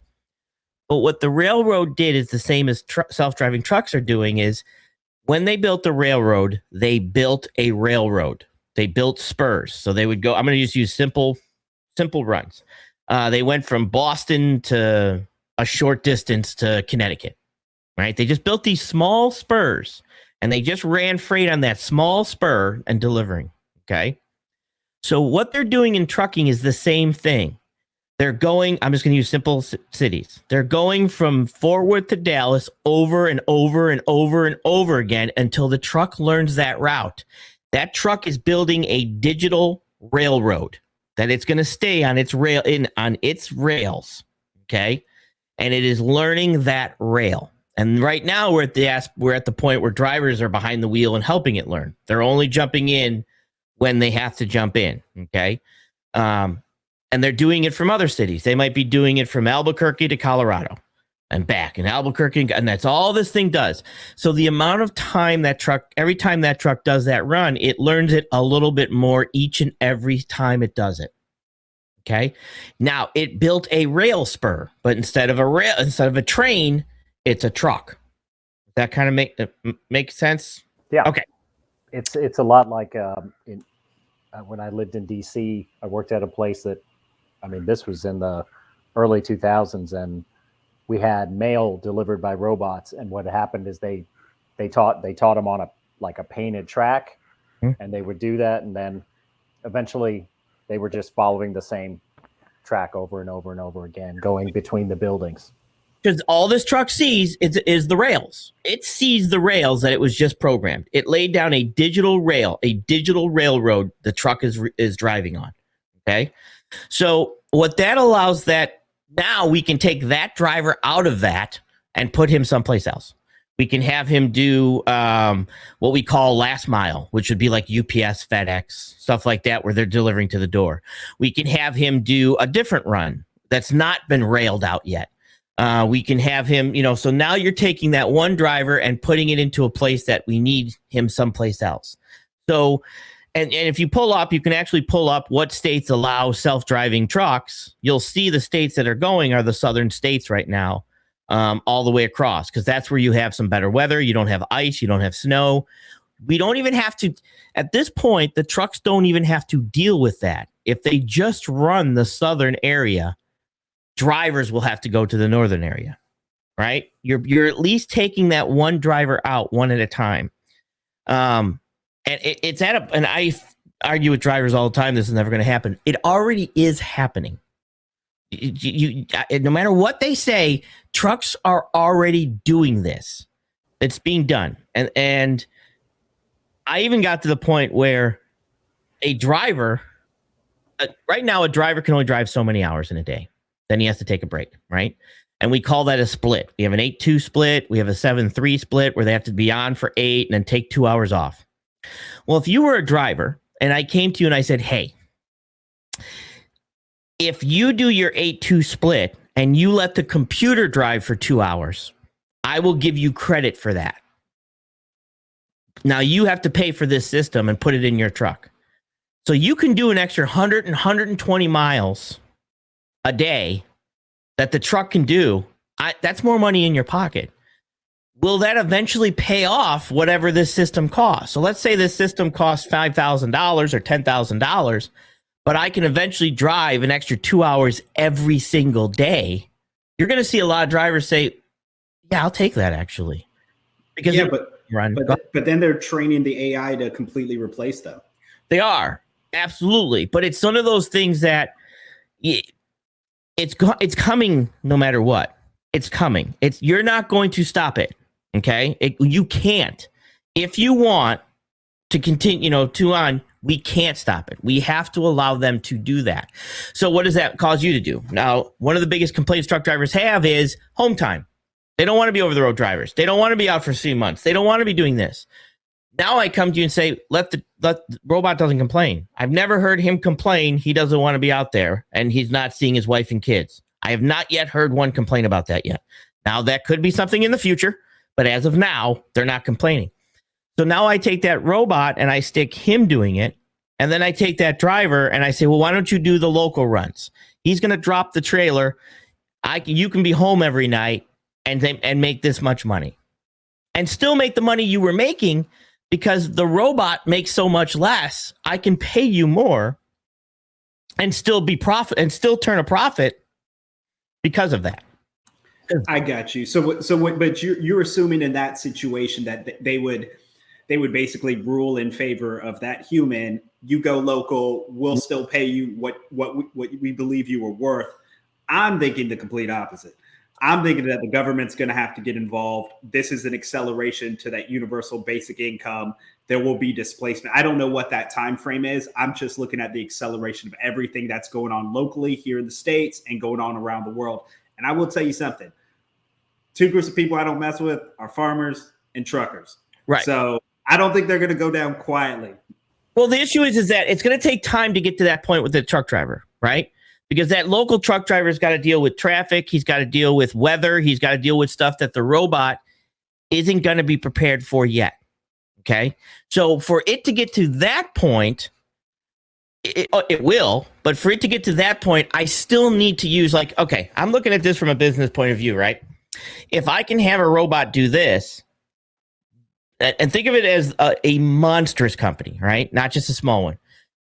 But what the railroad did is the same as self-driving trucks are doing is when they built the railroad, they built a railroad. They built spurs. So they would go, I'm going to just use simple runs. They went from Boston to a short distance to Connecticut, right? They just built these small spurs, and they just ran freight on that small spur and delivering, okay? So what they're doing in trucking is the same thing. They're going, I'm just going to use simple cities. They're going from Fort Worth to Dallas over and over and over and over again until the truck learns that route. That truck is building a digital railroad that it's going to stay on its rails, okay? And it is learning that rail. And right now we're at the point where drivers are behind the wheel and helping it learn. They're only jumping in when they have to jump in, okay? And they're doing it from other cities. They might be doing it from Albuquerque to Colorado and back, and Albuquerque, and that's all this thing does. So the amount of time every time that truck does that run, it learns it a little bit more each and every time it does it. Okay. Now it built a rail spur, but instead of a train, it's a truck. That kind of make sense? Yeah. Okay. It's a lot like when I lived in DC, I worked at a place that, this was in the early 2000s, and we had mail delivered by robots. And what happened is they taught them on a painted track, and they would do that, and then eventually they were just following the same track over and over and over again, going between the buildings. Because all this truck sees is the rails. It sees the rails that it was just programmed. It laid down a digital railroad the truck is driving on. Okay. So what that allows that now we can take that driver out of that and put him someplace else. We can have him do what we call last mile, which would be like UPS, FedEx, stuff like that, where they're delivering to the door. We can have him do a different run that's not been railed out yet. We can have him, so now you're taking that one driver and putting it into a place that we need him someplace else. So, and if you pull up, you can actually pull up what states allow self-driving trucks. You'll see the states that are going are the southern states right now, all the way across, because that's where you have some better weather. You don't have ice. You don't have snow. We don't even have to, at this point, the trucks don't even have to deal with that. If they just run the southern area, drivers will have to go to the northern area, right? You're at least taking that one driver out one at a time. And it's and I argue with drivers all the time, this is never going to happen. It already is happening. No matter what they say, trucks are already doing this. It's being done. And I even got to the point where a driver, right now, a driver can only drive so many hours in a day. Then he has to take a break, right? And we call that a split. We have an 8-2 split. We have a 7-3 split where they have to be on for 8 and then take 2 hours off. Well, if you were a driver and I came to you and I said, hey, if you do your 8-2 split and you let the computer drive for 2 hours, I will give you credit for that. Now you have to pay for this system and put it in your truck. So you can do an extra 100 and 120 miles a day that the truck can do. That's more money in your pocket. Will that eventually pay off whatever this system costs? So let's say this system costs $5,000 or $10,000, but I can eventually drive an extra 2 hours every single day. You're going to see a lot of drivers say, yeah, I'll take that actually. Because but then they're training the AI to completely replace them. They are, absolutely. But it's one of those things that it's coming no matter what. It's coming. You're not going to stop it. Okay, you can't. If you want to continue, we can't stop it. We have to allow them to do that. So what does that cause you to do? Now, one of the biggest complaints truck drivers have is home time. They don't want to be over the road drivers. They don't want to be out for 3 months. They don't want to be doing this. Now I come to you and say, let the robot doesn't complain. I've never heard him complain he doesn't want to be out there and he's not seeing his wife and kids. I have not yet heard one complain about that yet. Now that could be something in the future. But as of now, they're not complaining. So now I take that robot and I stick him doing it. And then I take that driver and I say, well, why don't you do the local runs? He's going to drop the trailer. You can be home every night and make this much money. And still make the money you were making because the robot makes so much less. I can pay you more and still be profit and still turn a profit because of that. I got you. But you're assuming in that situation that they would basically rule in favor of that human. You go local, we'll still pay you what we believe you were worth. I'm thinking the complete opposite. I'm thinking that the government's going to have to get involved. This is an acceleration to that universal basic income. There will be displacement. I don't know what that time frame is. I'm just looking at the acceleration of everything that's going on locally here in the States and going on around the world. And I will tell you something. 2 groups of people I don't mess with are farmers and truckers. Right. So I don't think they're going to go down quietly. Well, the issue is that it's going to take time to get to that point with the truck driver, right? Because that local truck driver's got to deal with traffic. He's got to deal with weather. He's got to deal with stuff that the robot isn't going to be prepared for yet. Okay. So for it to get to that point, it will, but for it to get to that point, I still need to use okay, I'm looking at this from a business point of view, right? If I can have a robot do this, and think of it as a monstrous company, right? Not just a small one.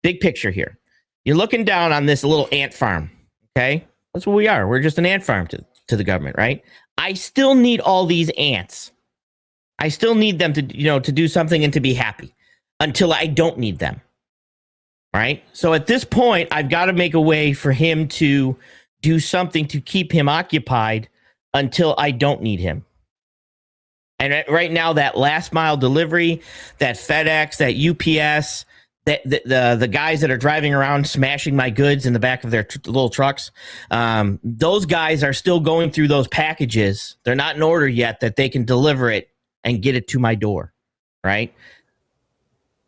Big picture here. You're looking down on this little ant farm, okay? That's what we are. We're just an ant farm to the government, right? I still need all these ants. I still need them to do something and to be happy until I don't need them, right? So at this point, I've got to make a way for him to do something to keep him occupied until I don't need him. And right now, that last mile delivery, that FedEx, that UPS, the guys that are driving around smashing my goods in the back of their little trucks, those guys are still going through those packages. They're not in order yet that they can deliver it and get it to my door, right?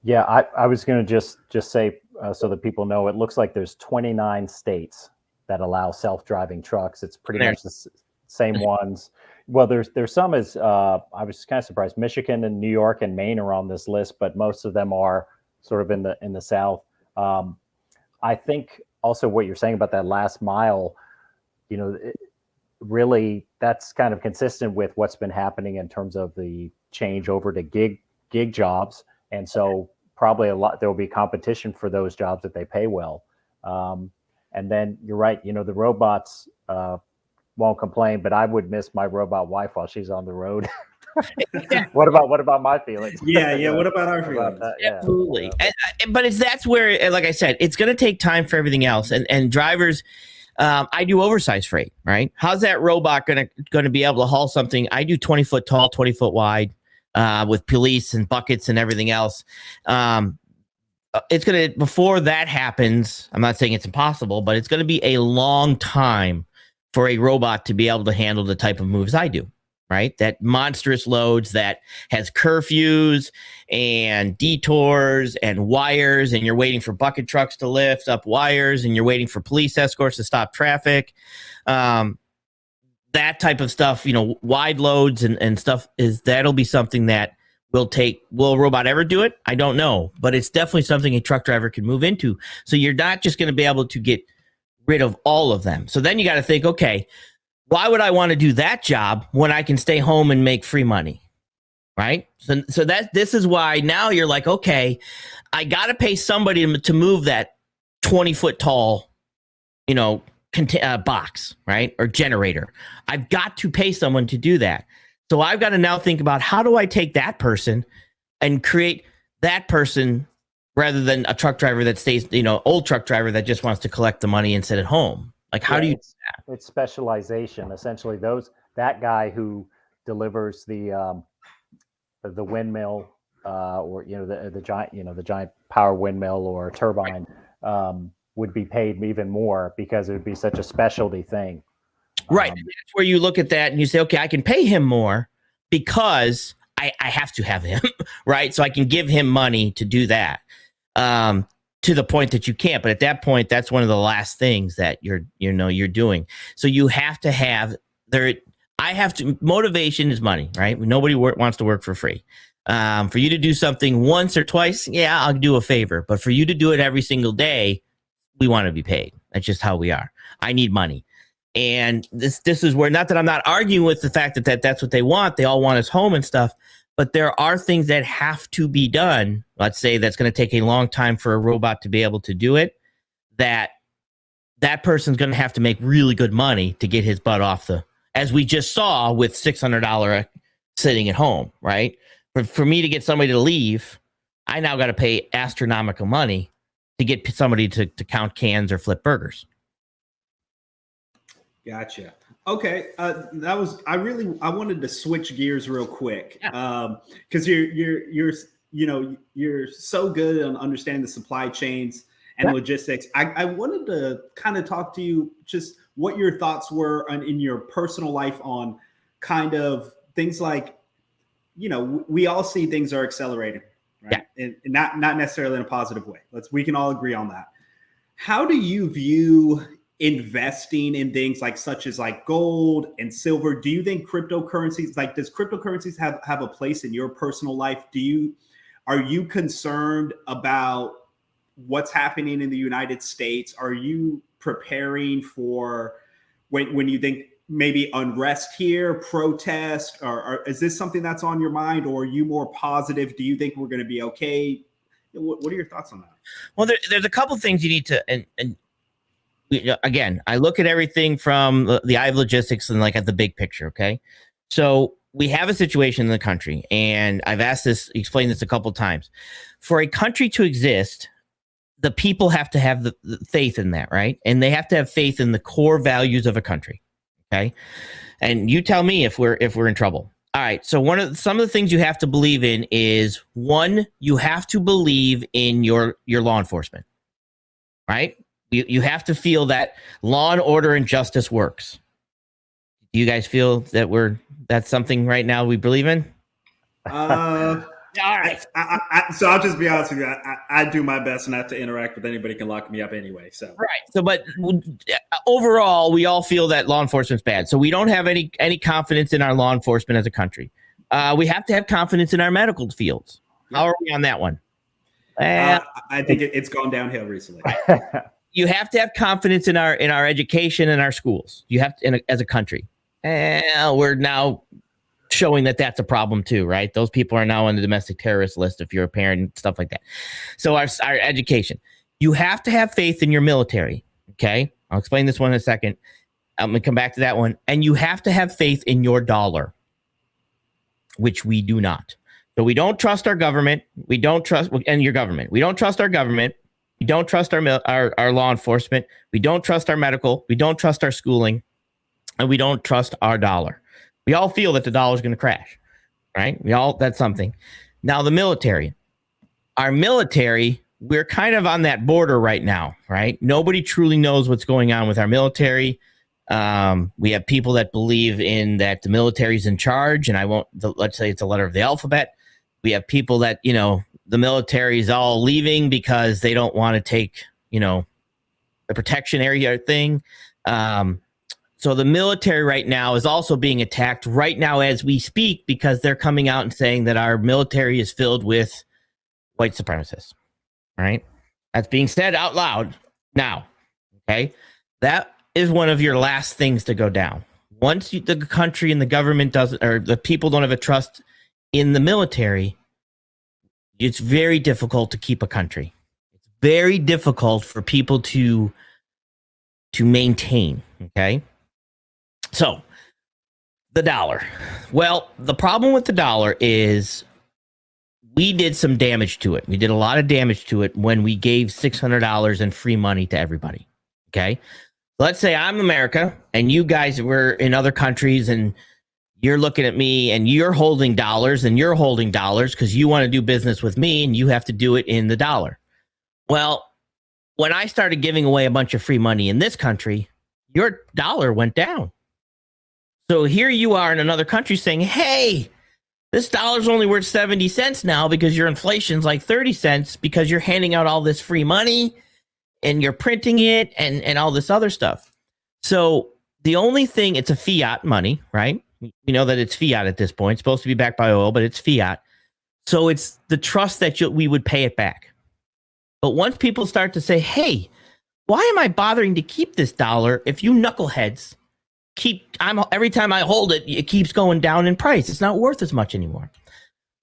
Yeah, I was going to just say so that people know, it looks like there's 29 states that allow self-driving trucks. It's pretty much the same ones. Well, there's some as I was kind of surprised. Michigan and New York and Maine are on this list, but most of them are sort of in the South. I think also what you're saying about that last mile, really that's kind of consistent with what's been happening in terms of the change over to gig jobs. And so probably there will be competition for those jobs that they pay well. And then you're right, the robots won't complain, but I would miss my robot wife while she's on the road. What about my feelings? Yeah. What about our feelings? Absolutely. But that's where, like I said, it's going to take time for everything else. And drivers, I do oversized freight, right? How's that robot going to be able to haul something? I do 20 foot tall, 20 foot wide, with police and buckets and everything else. It's going to, before that happens, I'm not saying it's impossible, but it's going to be a long time for a robot to be able to handle the type of moves I do, right? That monstrous loads that has curfews and detours and wires, and you're waiting for bucket trucks to lift up wires, and you're waiting for police escorts to stop traffic. That type of stuff, wide loads and stuff, that'll be something that will a robot ever do it? I don't know, but it's definitely something a truck driver can move into. So you're not just going to be able to get rid of all of them. So then you got to think, okay, why would I want to do that job when I can stay home and make free money? Right. So this is why now you're like, okay, I got to pay somebody to move that 20 foot tall, box, right? Or generator. I've got to pay someone to do that. So I've got to now think about, how do I take that person and create that person rather than a truck driver that stays, old truck driver that just wants to collect the money and sit at home. Like, how do you do that? It's specialization. Essentially, that guy who delivers the windmill, or the giant power windmill or turbine, would be paid even more because it would be such a specialty thing. Right. That's where you look at that and you say, okay, I can pay him more because I have to have him, right? So I can give him money to do that, to the point that you can't. But at that point, that's one of the last things that you're doing. So you have to have motivation is money, right? Nobody wants to work for free. For you to do something once or twice, yeah, I'll do a favor. But for you to do it every single day, we want to be paid. That's just how we are. I need money. And this is where, not that I'm not arguing with the fact that that's what they want. They all want us home and stuff. But there are things that have to be done. Let's say that's going to take a long time for a robot to be able to do it. That person's going to have to make really good money to get his butt off as we just saw with $600 sitting at home, right? For me to get somebody to leave, I now got to pay astronomical money to get somebody to count cans or flip burgers. Gotcha. Okay. I wanted to switch gears real quick. Because you're so good on understanding the supply chains and logistics. I wanted to kind of talk to you just what your thoughts were in your personal life on kind of things like, we all see things are accelerating, right? Yeah. And not necessarily in a positive way. We can all agree on that. How do you view investing in things such as gold and silver? Do you think cryptocurrencies, does cryptocurrencies have a place in your personal life? Are you concerned about what's happening in the United States? Are you preparing for when you think maybe unrest here, protest, or is this something that's on your mind, or are you more positive? Do you think we're going to be okay? What are your thoughts on that? Well, there's a couple things you need to, and again, I look at everything from the eye of logistics and at the big picture. Okay. So we have a situation in the country, and I've explained this a couple of times. For a country to exist, the people have to have the faith in that, right? And they have to have faith in the core values of a country. Okay. And you tell me if we're in trouble. All right. So some of the things you have to believe in is, one, you have to believe in your law enforcement, right? You have to feel that law and order and justice works. Do you guys feel that that's something right now we believe in? All right. So I'll just be honest with you. I do my best not to interact with anybody who can lock me up anyway. So right. So, but overall, we all feel that law enforcement's bad. So we don't have any confidence in our law enforcement as a country. We have to have confidence in our medical fields. How are we on that one? I think it's gone downhill recently. You have to have confidence in our education and our schools. You have to, as a country. We're now showing that that's a problem too, right? Those people are now on the domestic terrorist list if you're a parent and stuff like that. So our education, you have to have faith in your military. Okay. I'll explain this one in a second. I'm going to come back to that one. And you have to have faith in your dollar, which we do not. So we don't trust our government. We don't trust and your government. We don't trust our government. We don't trust our law enforcement. We don't trust our medical. We don't trust our schooling, and we don't trust our dollar. We all feel that the dollar is going to crash, right? That's something. Now the military, our military, we're kind of on that border right now, right? Nobody truly knows what's going on with our military. We have people that believe in that the military is in charge, and let's say it's a letter of the alphabet. We have people that, the military is all leaving because they don't want to take, the protection area thing. So the military right now is also being attacked right now as we speak because they're coming out and saying that our military is filled with white supremacists. All right. That's being said out loud now. Okay. That is one of your last things to go down. Once the country and the government doesn't, or the people don't have a trust in the military, it's very difficult to keep a country. It's very difficult for people to maintain. Okay. So the dollar. Well, the problem with the dollar is we did some damage to it. We did a lot of damage to it when we gave $600 in free money to everybody. Okay. Let's say I'm America and you guys were in other countries and you're looking at me and you're holding dollars because you want to do business with me and you have to do it in the dollar. Well, when I started giving away a bunch of free money in this country, your dollar went down. So here you are in another country saying, hey, this dollar's only worth 70 cents now because your inflation's like 30 cents because you're handing out all this free money and you're printing it and all this other stuff. So the only thing, it's a fiat money, right? We know that it's fiat at this point. It's supposed to be backed by oil, but it's fiat. So it's the trust that we would pay it back. But once people start to say, hey, why am I bothering to keep this dollar if you knuckleheads every time I hold it, it keeps going down in price. It's not worth as much anymore.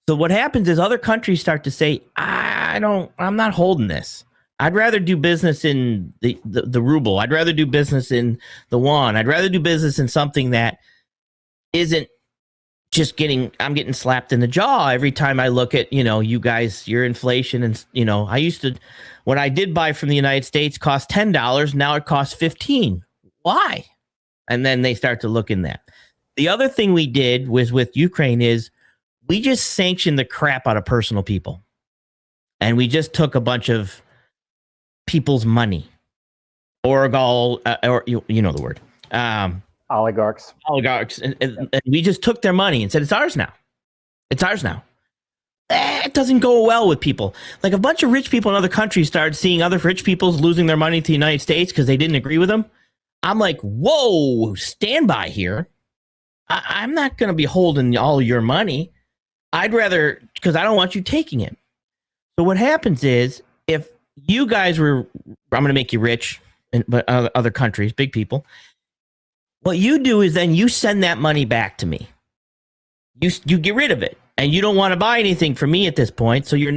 So what happens is other countries start to say, I'm not holding this. I'd rather do business in the ruble. I'd rather do business in the yuan. I'd rather do business in something that isn't just I'm getting slapped in the jaw every time I look at, you guys, your inflation. And, I used to, when I did buy from the United States, cost $10. Now it costs $15. Why? And then they start to look in that. The other thing we did was with Ukraine is we just sanctioned the crap out of personal people. And we just took a bunch of people's money. Or you know the word. Oligarchs. And we just took their money and said, it's ours now. It's ours now. It doesn't go well with people. Like a bunch of rich people in other countries started seeing other rich people losing their money to the United States because they didn't agree with them. I'm like, whoa, stand by here. I'm not going to be holding all your money. I'd rather, because I don't want you taking it. So what happens is if you guys I'm going to make you rich, but other countries, big people, what you do is then you send that money back to me. You get rid of it and you don't want to buy anything from me at this point. So you're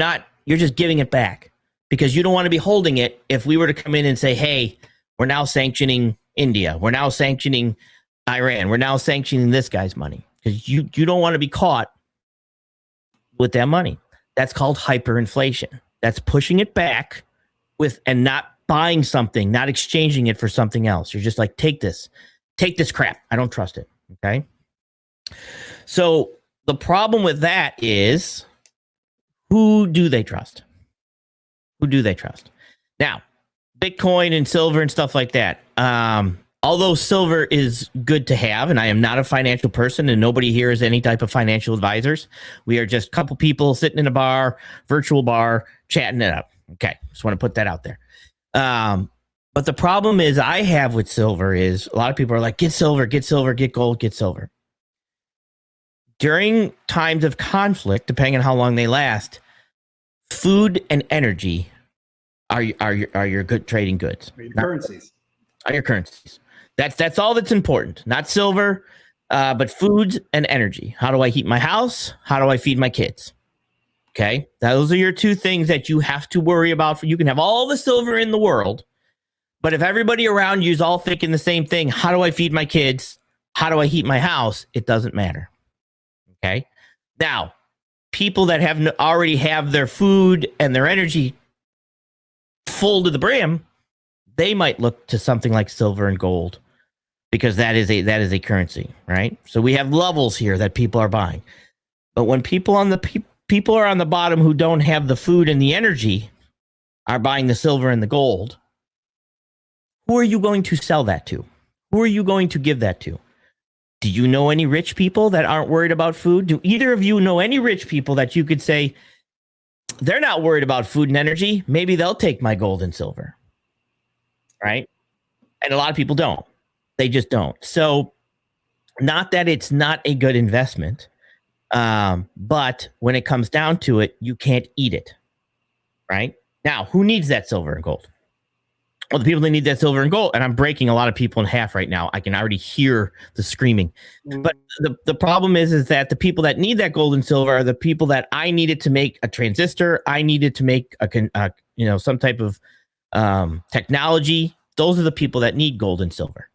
just giving it back because you don't want to be holding it. If we were to come in and say, hey, we're now sanctioning India. We're now sanctioning Iran. We're now sanctioning this guy's money because you don't want to be caught with that money. That's called hyperinflation. That's pushing it back and not buying something, not exchanging it for something else. You're just like, take this crap. I don't trust it. Okay. So the problem with that is who do they trust? Now, Bitcoin and silver and stuff like that. Although silver is good to have, and I am not a financial person, and nobody here is any type of financial advisors. We are just a couple people sitting in a bar, virtual bar, chatting it up. Okay, just want to put that out there. But the problem is I have with silver is a lot of people are like, get silver, get gold, get silver. During times of conflict, depending on how long they last, food and energy are your good trading goods. Are your currencies. Are your currencies. That's all that's important. Not silver, But foods and energy. How do I heat my house? How do I feed my kids? Okay. Those are your two things that you have to worry about. You can have all the silver in the world, but if everybody around you is all thinking the same thing, how do I feed my kids? How do I heat my house? It doesn't matter. Okay. Now, people that already have their food and their energy full to the brim, they might look to something like silver and gold, because that is a currency, right? So we have levels here that people are buying. But when people are on the bottom who don't have the food and the energy are buying the silver and the gold, who are you going to sell that to? Who are you going to give that to? Do you know any rich people that aren't worried about food? Do either of you know any rich people that you could say, they're not worried about food and energy, maybe they'll take my gold and silver, right? And a lot of people don't. They just don't. So not that it's not a good investment, but when it comes down to it, you can't eat it, right? Now, who needs that silver and gold? Well, the people that need that silver and gold, and I'm breaking a lot of people in half right now. I can already hear the screaming. But the problem is that the people that need that gold and silver are the people that I needed to make a transistor. I needed to make some type of technology. Those are the people that need gold and silver,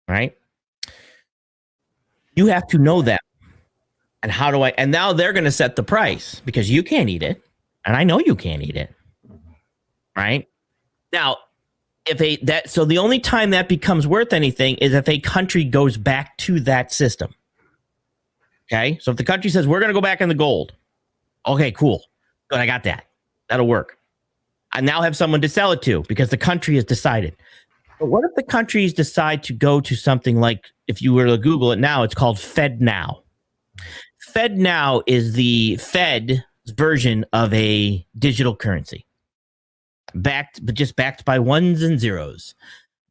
right? You have to know that. And how do I? And now they're going to set the price because you can't eat it, and I know you can't eat it, right? Now, so the only time that becomes worth anything is if a country goes back to that system. Okay, so if the country says we're going to go back in the gold, okay, cool, good, I got that. That'll work. I now have someone to sell it to because the country has decided. But what if the countries decide to go to something like, if you were to Google it now, it's called FedNow. FedNow is the Fed's version of a digital currency. Backed by ones and zeros,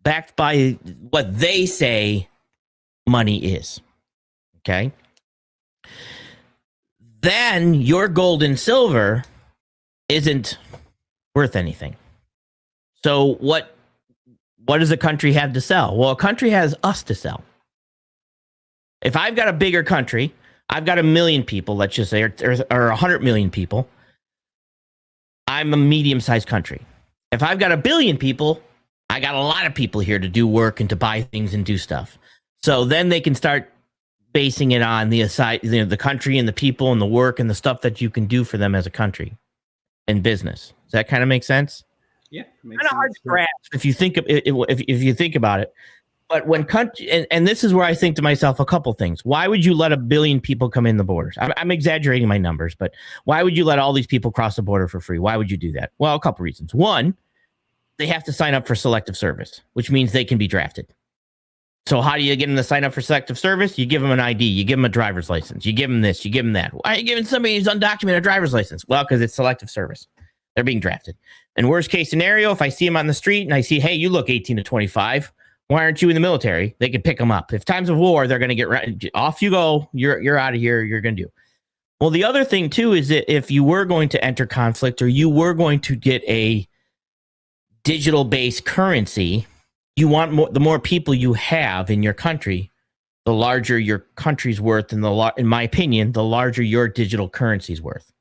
backed by what they say money is. Okay. Then your gold and silver isn't worth anything. So what does a country have to sell? Well, a country has us to sell. If I've got a bigger country, I've got 1 million people, let's just say, or 100 million people, I'm a medium-sized country. If I've got 1 billion people, I got a lot of people here to do work and to buy things and do stuff. So then they can start basing it on the country and the people and the work and the stuff that you can do for them as a country and business. Does that kind of make sense? Yeah, kind of hard to grasp if you think about it. But when country, and this is where I think to myself a couple things. Why would you let 1 billion people come in the borders? I'm exaggerating my numbers, but why would you let all these people cross the border for free? Why would you do that? Well, a couple reasons. One, they have to sign up for selective service, which means they can be drafted. So how do you get them to sign up for selective service? You give them an ID. You give them a driver's license. You give them this. You give them that. Why are you giving somebody who's undocumented a driver's license? Well, because it's selective service. They're being drafted. And worst case scenario, if I see them on the street and I see, hey, you look 18 to 25. Why aren't you in the military? They can pick them up. If times of war, they're going to get off you go. You're out of here. You're going to do. Well, the other thing, too, is that if you were going to enter conflict or you were going to get a digital-based currency, you want the more people you have in your country, the larger your country's worth, and in my opinion, the larger your digital currency's worth.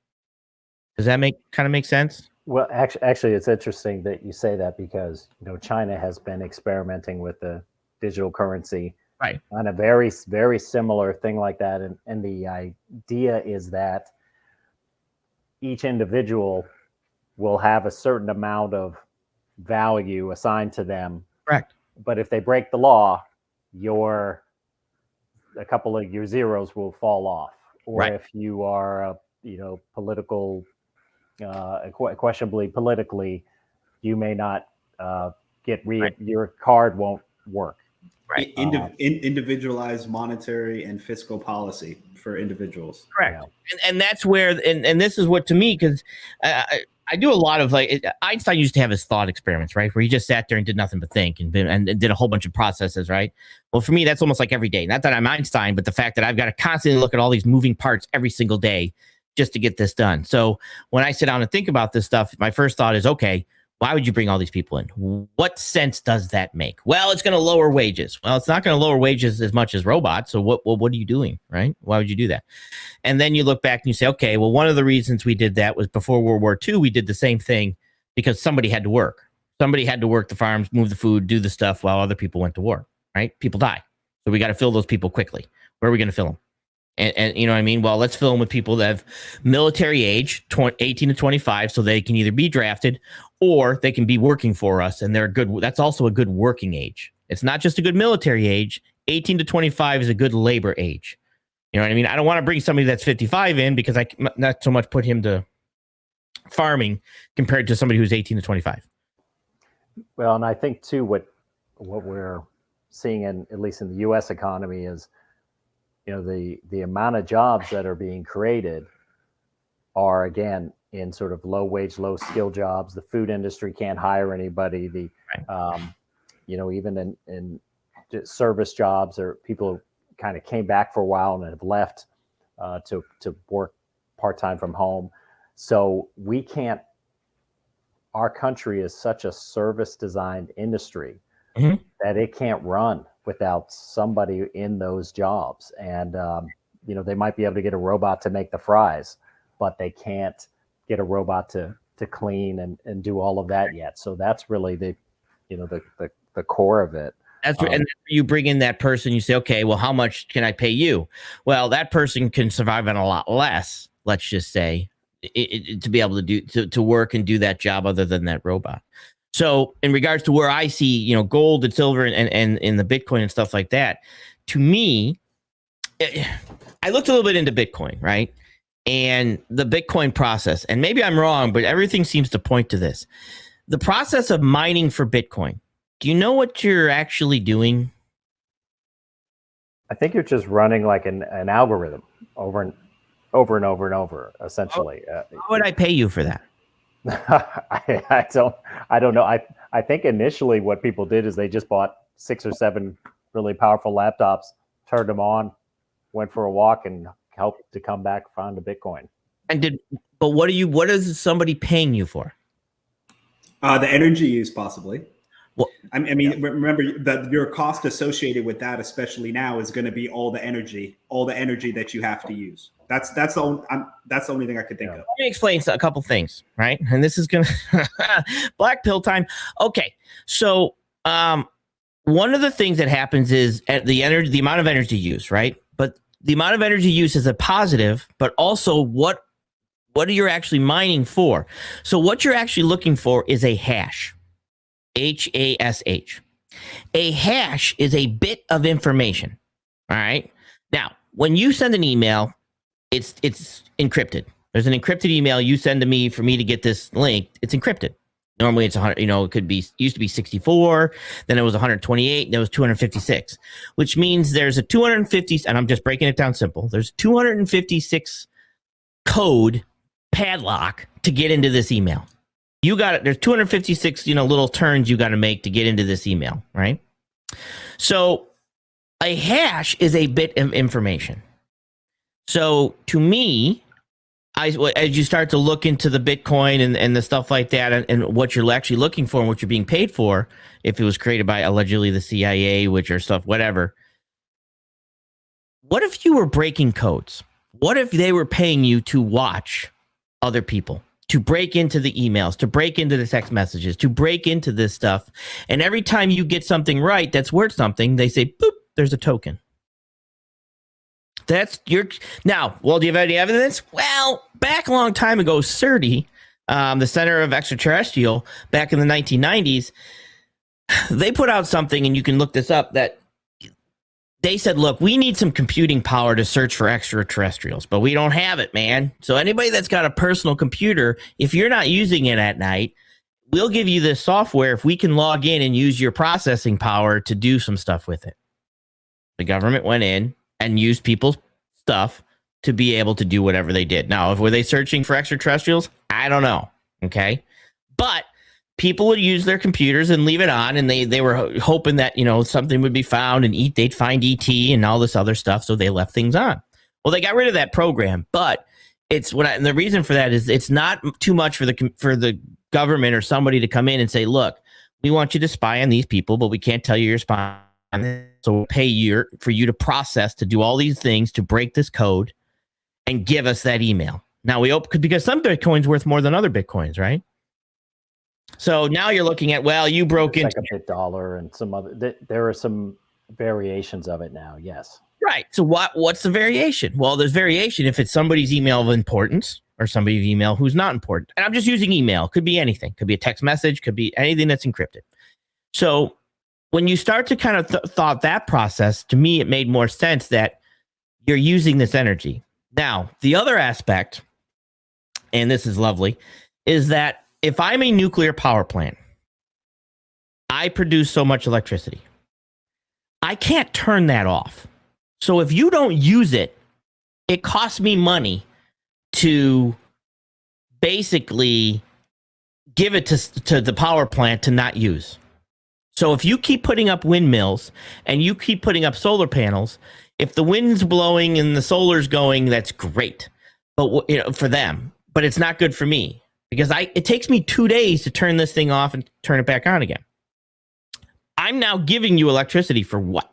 Does that kind of make sense? Well, actually, it's interesting that you say that because China has been experimenting with the digital currency, right, on a very, very similar thing like that, and the idea is that each individual will have a certain amount of value assigned to them. Correct. But if they break the law, a couple of your zeros will fall off. Or right. If you are political, questionably politically, you may not get right. Your card won't work. Right. Individualized monetary and fiscal policy for individuals. Correct. Yeah. And that's where, and this is what, to me, because I do a lot of Einstein used to have his thought experiments, right? Where he just sat there and did nothing but think and did a whole bunch of processes, right? Well, for me, that's almost like every day. Not that I'm Einstein, but the fact that I've got to constantly look at all these moving parts every single day just to get this done. So when I sit down and think about this stuff, my first thought is, okay, Why would you bring all these people in? What sense does that make? Well, it's going to lower wages. Well, it's not going to lower wages as much as robots. So what are you doing, right? Why would you do that? And then you look back and you say, okay, well, one of the reasons we did that was before World War II, we did the same thing because somebody had to work. Somebody had to work the farms, move the food, do the stuff while other people went to war, right? People die. So we got to fill those people quickly. Where are we going to fill them? And you know what I mean? Well, let's fill them with people that have military age, 18 to 25, so they can either be drafted or they can be working for us. And they're good. That's also a good working age. It's not just a good military age. 18 to 25 is a good labor age. You know what I mean? I don't want to bring somebody that's 55 in because I not so much put him to farming compared to somebody who's 18 to 25. Well, and I think too, what we're seeing at least in the U.S. economy is, the amount of jobs that are being created are, again, in sort of low wage, low skill jobs. The food industry can't hire anybody. Even in service jobs, or people kind of came back for a while and have left to work part-time from home. So our country is such a service designed industry that it can't run without somebody in those jobs. And, they might be able to get a robot to make the fries, but they can't get a robot to clean and do all of that yet. So that's really the core of it. That's and you bring in that person, you say, okay, well, how much can I pay you? Well, that person can survive on a lot less, let's just say, to be able to work and do that job other than that robot. So in regards to where I see, gold and silver and in the Bitcoin and stuff like that, to me, I looked a little bit into Bitcoin, right? And the Bitcoin process, and maybe I'm wrong, but everything seems to point to this. The process of mining for Bitcoin, do you know what you're actually doing? I think you're just running like an algorithm over and over, essentially. How would I pay you for that? I don't know. I think initially what people did is they just bought 6 or 7 really powerful laptops, turned them on, went for a walk, and helped to come back, found a Bitcoin. But what is somebody paying you for? The energy use, possibly. Well, remember that your cost associated with that, especially now, is going to be all the energy that you have to use. That's the only thing I could think of. Let me explain a couple things, right? And this is going to black pill time. Okay, so one of the things that happens is at the amount of energy use, right? But the amount of energy use is a positive, but also what are you actually mining for? So what you're actually looking for is a hash. HASH. A hash is a bit of information. All right. Now, when you send an email, it's encrypted. There's an encrypted email you send to me for me to get this link. It's encrypted. Normally it's 100, it used to be 64, then it was 128, then it was 256, which means there's a 250, and I'm just breaking it down simple. There's 256 code padlock to get into this email. You got it. There's 256, little turns you got to make to get into this email, right? So a hash is a bit of information. So to me, as you start to look into the Bitcoin and the stuff like that, and what you're actually looking for and what you're being paid for, if it was created by allegedly the CIA, which are stuff, whatever. What if you were breaking codes? What if they were paying you to watch other people, to break into the emails, to break into the text messages, to break into this stuff? And every time you get something right that's worth something, they say, boop, there's a token. That's your now. Well, do you have any evidence? Well, back a long time ago, CERTI, the Center of Extraterrestrial, back in the 1990s, they put out something, and you can look this up, that they said, look, we need some computing power to search for extraterrestrials, but we don't have it, man. So anybody that's got a personal computer, if you're not using it at night, we'll give you this software if we can log in and use your processing power to do some stuff with it. The government went in and used people's stuff to be able to do whatever they did. Now, were they searching for extraterrestrials? I don't know. Okay. But people would use their computers and leave it on, and they were hoping that, something would be found and they'd find ET and all this other stuff. So they left things on. Well, they got rid of that program, but and the reason for that is it's not too much for the government or somebody to come in and say, look, we want you to spy on these people, but we can't tell you you're spying on them. So we'll pay you for you to process, to do all these things, to break this code and give us that email. Now we open, because some Bitcoin's worth more than other Bitcoins, right? So now you're looking at, well, you broke into like a BitDollar and some other, there are some variations of it now. Yes. Right. So what's the variation? Well, there's variation if it's somebody's email of importance or somebody's email who's not important. And I'm just using email. Could be anything. Could be a text message. Could be anything that's encrypted. So when you start to kind of thought that process, to me, it made more sense that you're using this energy. Now, the other aspect, and this is lovely, is that if I'm a nuclear power plant, I produce so much electricity. I can't turn that off. So if you don't use it, it costs me money to basically give it to the power plant to not use. So if you keep putting up windmills and you keep putting up solar panels, if the wind's blowing and the solar's going, that's great, but for them. But it's not good for me because it takes me 2 days to turn this thing off and turn it back on again. I'm now giving you electricity for what?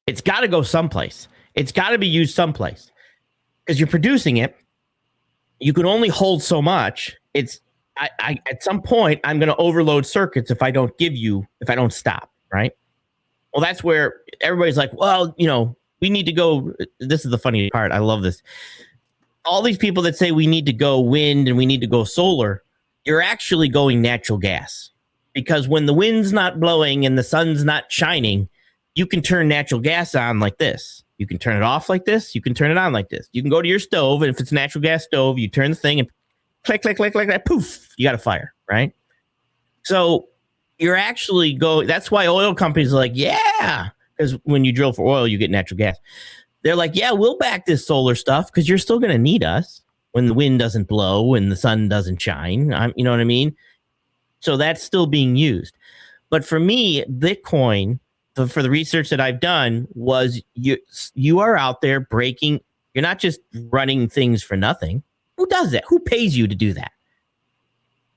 It's got to go someplace. It's got to be used someplace because you're producing it. You can only hold so much. I at some point, I'm going to overload circuits if I don't stop, right? Well, that's where everybody's like, well, we need to go. This is the funny part. I love this. All these people that say we need to go wind and we need to go solar, you're actually going natural gas because when the wind's not blowing and the sun's not shining, you can turn natural gas on like this. You can turn it off like this. You can turn it on like this. You can go to your stove, and if it's a natural gas stove, you turn the thing and click, click, click, like that, poof, you got a fire, right? So you're actually that's why oil companies are like, yeah, because when you drill for oil, you get natural gas. They're like, yeah, we'll back this solar stuff because you're still going to need us when the wind doesn't blow and the sun doesn't shine. You know what I mean? So that's still being used. But for me, Bitcoin, for the research that I've done, was you are out there breaking. You're not just running things for nothing. Who does that? Who pays you to do that?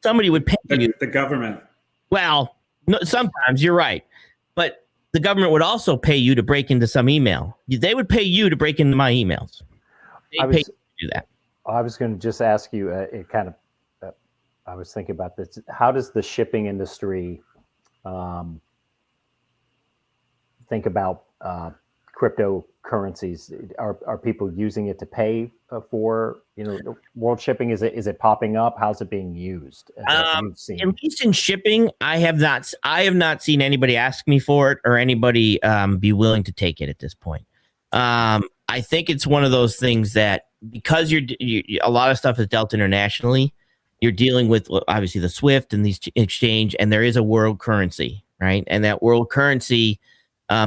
Somebody would pay you. The government. Well, no, sometimes you're right. But the government would also pay you to break into some email. They would pay you to break into my emails. They pay you to do that. I was going to just ask you, I was thinking about this. How does the shipping industry think about cryptocurrencies? Are people using it to pay for world shipping? Is it popping up? How's it being used? At least in shipping, I have not seen anybody ask me for it or anybody be willing to take it at this point. I think it's one of those things that because a lot of stuff is dealt internationally, you're dealing with obviously the SWIFT and these exchange, and there is a world currency, right? And that world currency,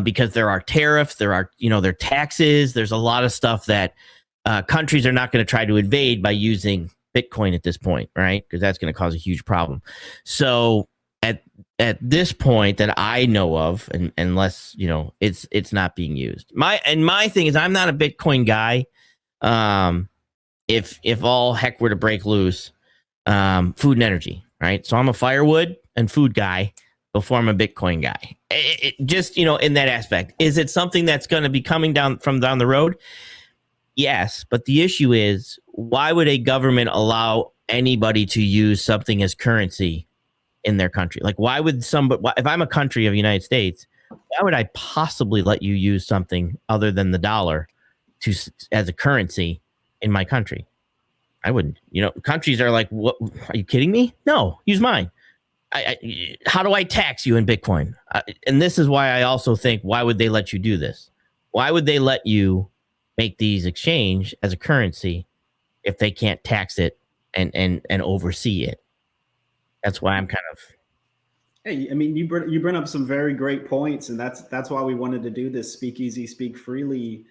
because there are tariffs, there are there are taxes, there's a lot of stuff that countries are not going to try to invade by using Bitcoin at this point, right? Because that's going to cause a huge problem. So at this point that I know of, and unless it's not being used. My thing is I'm not a Bitcoin guy. If all heck were to break loose, food and energy, right? So I'm a firewood and food guy before I'm a Bitcoin guy. Just in that aspect, is it something that's going to be coming down the road? Yes, but the issue is, why would a government allow anybody to use something as currency in their country? Like, why would if I'm a country of the United States, why would I possibly let you use something other than the dollar as a currency in my country? I wouldn't. Countries are like, what? Are you kidding me? No, use mine. How do I tax you in Bitcoin? And this is why I also think, why would they let you do this? Why would they let you make these exchange as a currency if they can't tax it and oversee it? That's why I'm kind of. Hey, I mean, you bring up some very great points, and that's why we wanted to do this Speakeasy Speak Freely,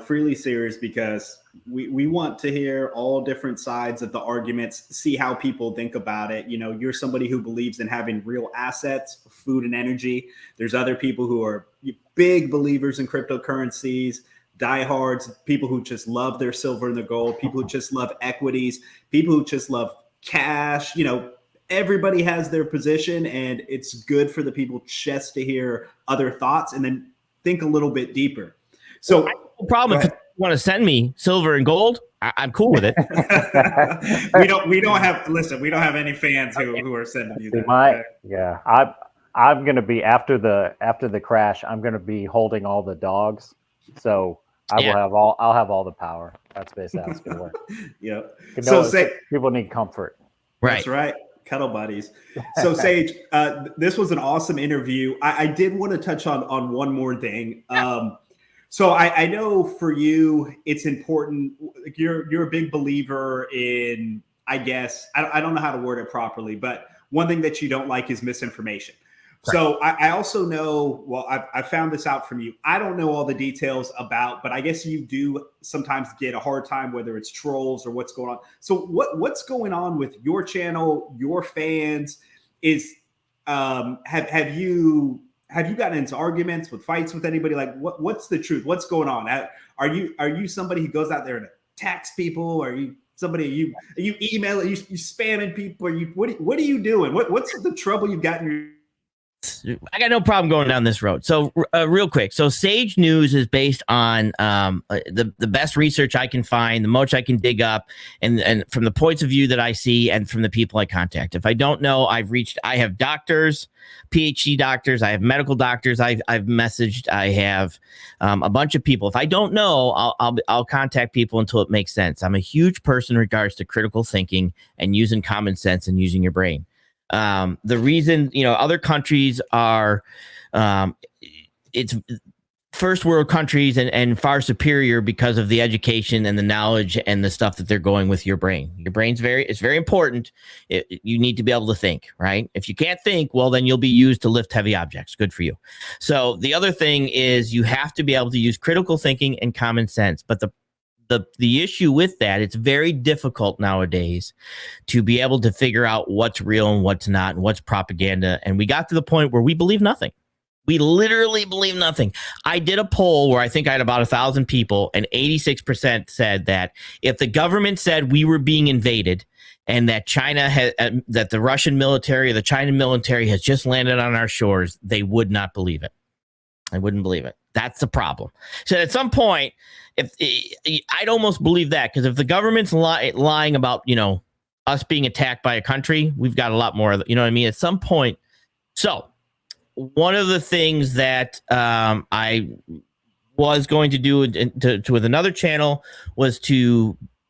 freely series, because we want to hear all different sides of the arguments, see how people think about it. You're somebody who believes in having real assets, food and energy. There's other people who are big believers in cryptocurrencies, diehards, people who just love their silver and their gold, people who just love equities, people who just love cash, everybody has their position, and it's good for the people just to hear other thoughts and then think a little bit deeper. So, no problem. If you want to send me silver and gold, I'm cool with it. we don't have any fans who are sending you that. Yeah, I'm gonna be after the crash. I'm gonna be holding all the dogs, so I'll have all the power. That's basically how it's gonna work. Yep. So people need comfort. Right. That's right. Cuddle buddies. So Sage, this was an awesome interview. I did want to touch on one more thing. So I know for you, it's important. You're a big believer in, I guess, I don't know how to word it properly, but one thing that you don't like is misinformation. Right. So I also know, well, I found this out from you. I don't know all the details about, but I guess you do sometimes get a hard time, whether it's trolls or what's going on. So what's going on with your channel, your fans? Is have you gotten into arguments with fights with anybody? Like what's the truth? What's going on? Are you somebody who goes out there and attacks people? Are you somebody you email, you spamming people? What are you doing? What's the trouble you've got in your... I got no problem going down this road. So real quick. So Sage News is based on the best research I can find, the most I can dig up, and from the points of view that I see and from the people I contact. If I don't know, I have doctors, PhD doctors, I have medical doctors, I've messaged, I have a bunch of people. If I don't know, I'll contact people until it makes sense. I'm a huge person in regards to critical thinking and using common sense and using your brain. The reason, other countries are, it's first world countries and far superior because of the education and the knowledge and the stuff that they're going with your brain. Your brain's it's very important. You need to be able to think, right? If you can't think, well, then you'll be used to lift heavy objects. Good for you. So the other thing is you have to be able to use critical thinking and common sense. But the issue with that, it's very difficult nowadays to be able to figure out what's real and what's not and what's propaganda. And we got to the point where we believe nothing. We literally believe nothing. I did a poll where I think I had about 1,000 people, and 86% said that if the government said we were being invaded and that that the Russian military or the China military has just landed on our shores, they would not believe it. I wouldn't believe it. That's the problem. So at some point, I'd almost believe that, because if the government's lying about, us being attacked by a country, we've got a lot more, what I mean? At some point. So one of the things that I was going to do with another channel was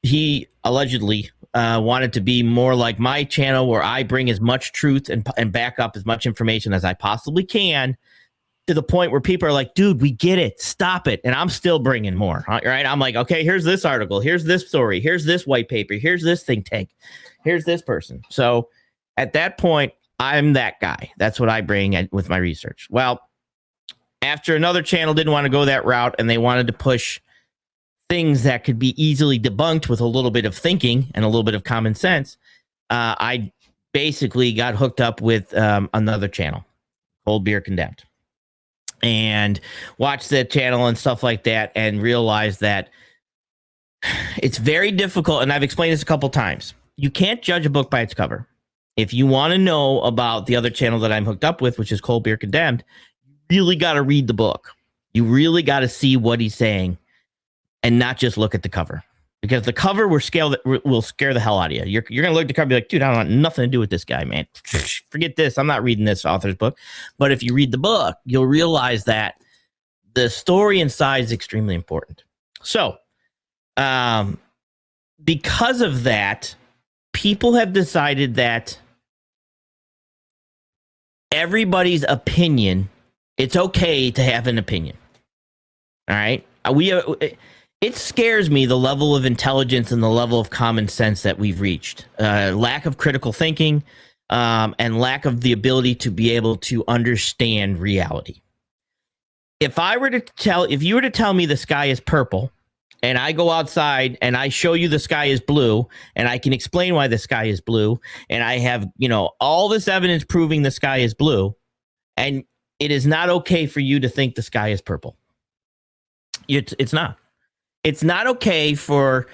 he allegedly wanted to be more like my channel, where I bring as much truth and back up as much information as I possibly can, to the point where people are like, dude, we get it. Stop it. And I'm still bringing more, right? I'm like, okay, here's this article. Here's this story. Here's this white paper. Here's this think tank. Here's this person. So at that point, I'm that guy. That's what I bring with my research. Well, after another channel didn't want to go that route and they wanted to push things that could be easily debunked with a little bit of thinking and a little bit of common sense, I basically got hooked up with another channel, Cold Beer Condemned, and watch that channel and stuff like that, and realize that it's very difficult. And I've explained this a couple times. You can't judge a book by its cover. If you want to know about the other channel that I'm hooked up with, which is Cold Beer Condemned, you really got to read the book. You really got to see what he's saying and not just look at the cover, because the cover will scare the hell out of you. You're going to look at the cover and be like, dude, I don't want nothing to do with this guy, man. Forget this. I'm not reading this author's book. But if you read the book, you'll realize that the story inside is extremely important. So, because of that, people have decided that everybody's opinion, it's okay to have an opinion. All right? It scares me, the level of intelligence and the level of common sense that we've reached. Lack of critical thinking, and lack of the ability to be able to understand reality. If you were to tell me the sky is purple, and I go outside and I show you the sky is blue, and I can explain why the sky is blue, and I have, all this evidence proving the sky is blue, and it is not okay for you to think the sky is purple. It's not. It's not okay for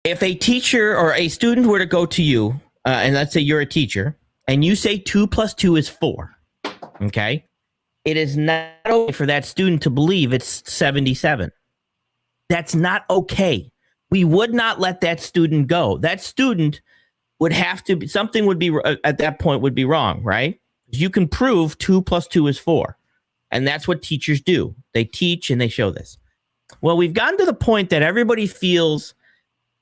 If a teacher or a student were to go to you, and let's say you're a teacher, and you say 2 plus 2 is 4, okay? It is not okay for that student to believe it's 77. That's not okay. We would not let that student go. That student would have to be, something would be, at that point would be wrong, right? You can prove 2 plus 2 is 4. And that's what teachers do. They teach and they show this. Well, we've gotten to the point that everybody feels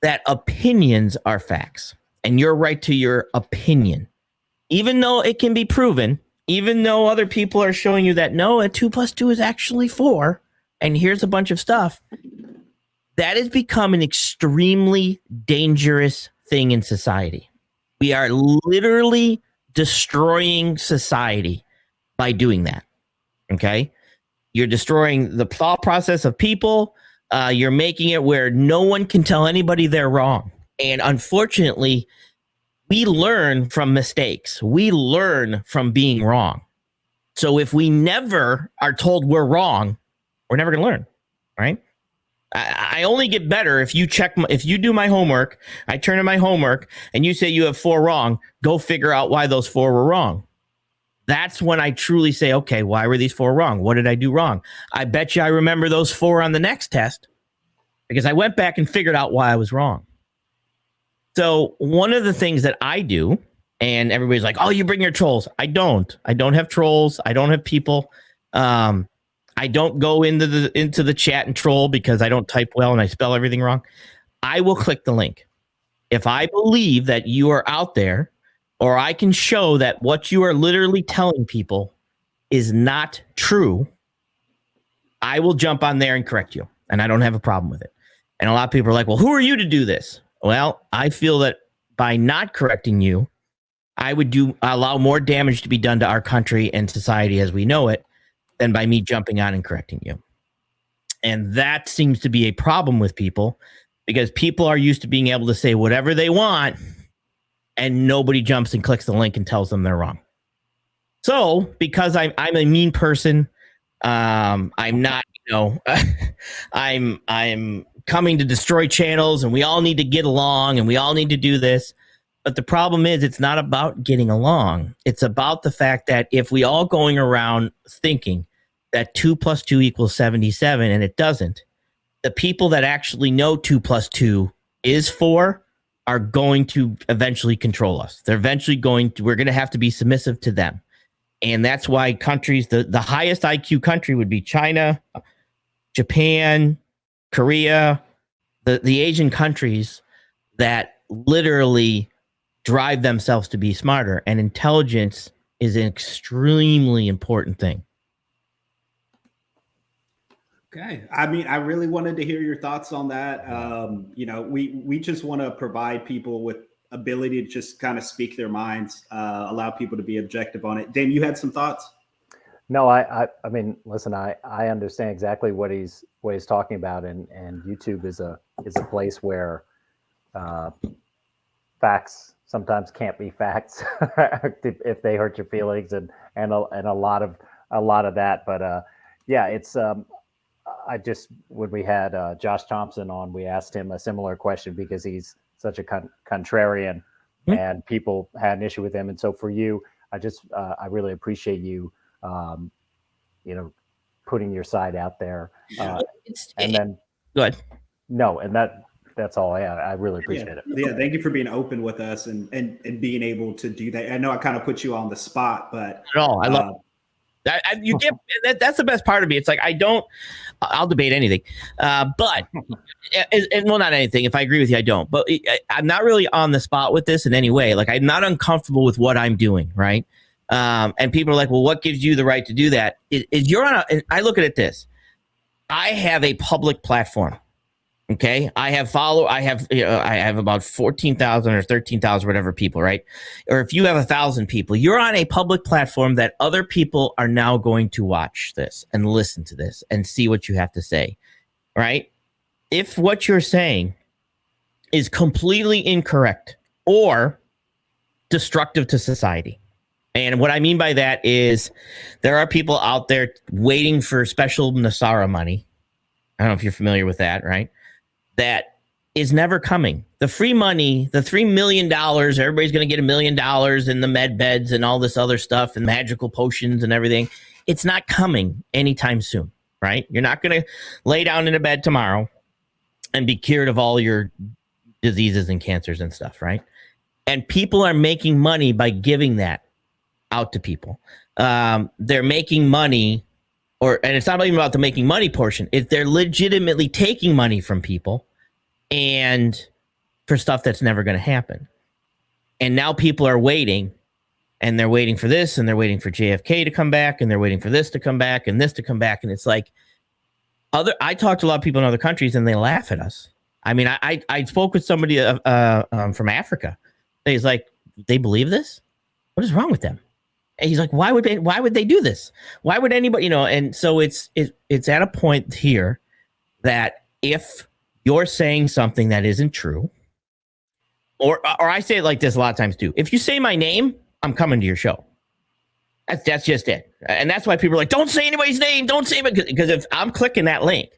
that opinions are facts. And you're right to your opinion. Even though it can be proven, even though other people are showing you that, no, a 2 plus 2 is actually 4. And here's a bunch of stuff. That has become an extremely dangerous thing in society. We are literally destroying society by doing that. Okay? You're destroying the thought process of people. You're making it where no one can tell anybody they're wrong. And unfortunately, we learn from mistakes. We learn from being wrong. So if we never are told we're wrong, we're never going to learn, right? I only get better if you if you do my homework, I turn in my homework, and you say you have 4 wrong, go figure out why those 4 were wrong. That's when I truly say, okay, why were these 4 wrong? What did I do wrong? I bet you I remember those 4 on the next test because I went back and figured out why I was wrong. So one of the things that I do, and everybody's like, oh, you bring your trolls. I don't have trolls. I don't have people. I don't go into the chat and troll because I don't type well and I spell everything wrong. I will click the link. If I believe that you are out there, or I can show that what you are literally telling people is not true, I will jump on there and correct you. And I don't have a problem with it. And a lot of people are like, well, who are you to do this? Well, I feel that by not correcting you, I would allow more damage to be done to our country and society as we know it than by me jumping on and correcting you. And that seems to be a problem with people because people are used to being able to say whatever they want and nobody jumps and clicks the link and tells them they're wrong. So because I'm a mean person, I'm not, I'm coming to destroy channels and we all need to get along and we all need to do this. But the problem is it's not about getting along. It's about the fact that if we all going around thinking that 2 plus 2 equals 77 and it doesn't, the people that actually know 2 plus 2 is 4 are going to eventually control us. They're eventually we're going to have to be submissive to them. And that's why countries, the highest IQ country would be China, Japan, Korea, the Asian countries that literally drive themselves to be smarter. And intelligence is an extremely important thing. Okay. I mean, I really wanted to hear your thoughts on that. We just want to provide people with ability to just kind of speak their minds, allow people to be objective on it. Dan, you had some thoughts? No, I mean, listen, I understand exactly what he's talking about, and YouTube is a place where facts sometimes can't be facts if they hurt your feelings, and a lot of that. But yeah, it's I just, when we had Josh Thompson on, we asked him a similar question because he's such a contrarian, and people had an issue with him. And so for you, I really appreciate you, putting your side out there. And then go ahead. No, and that's all. I really appreciate it. Yeah, thank you for being open with us and being able to do that. I know I kind of put you on the spot, but no, I love you get that's the best part of me. It's like I'll debate anything, but well, not anything. If I agree with you, I don't. But I'm not really on the spot with this in any way. Like, I'm not uncomfortable with what I'm doing, right? And people are like, "Well, what gives you the right to do that?" Is you're on and I look at it this: I have a public platform. Okay, I have about 14,000 or 13,000, whatever people, right? Or if you have 1,000 people, you're on a public platform that other people are now going to watch this and listen to this and see what you have to say, right? If what you're saying is completely incorrect or destructive to society, and what I mean by that is there are people out there waiting for special Nasara money. I don't know if you're familiar with that, right? That is never coming. The free money, the $3 million, everybody's going to get $1 million in the med beds and all this other stuff and magical potions and everything. It's not coming anytime soon, right? You're not going to lay down in a bed tomorrow and be cured of all your diseases and cancers and stuff, right? And people are making money by giving that out to people. They're making money, and it's not even about the making money portion. They're legitimately taking money from people and for stuff that's never going to happen. And now people are waiting, and they're waiting for this, and they're waiting for JFK to come back, and they're waiting for this to come back, and this to come back. And it's like, I talk to a lot of people in other countries, and they laugh at us. I mean, I spoke with somebody from Africa. He's like, they believe this? What is wrong with them? And he's like, why would they do this? Why would anybody, and so it's at a point here that if you're saying something that isn't true, or I say it like this a lot of times too. If you say my name, I'm coming to your show. That's just it. And that's why people are like, don't say anybody's name. Don't say it. Because if I'm clicking that link,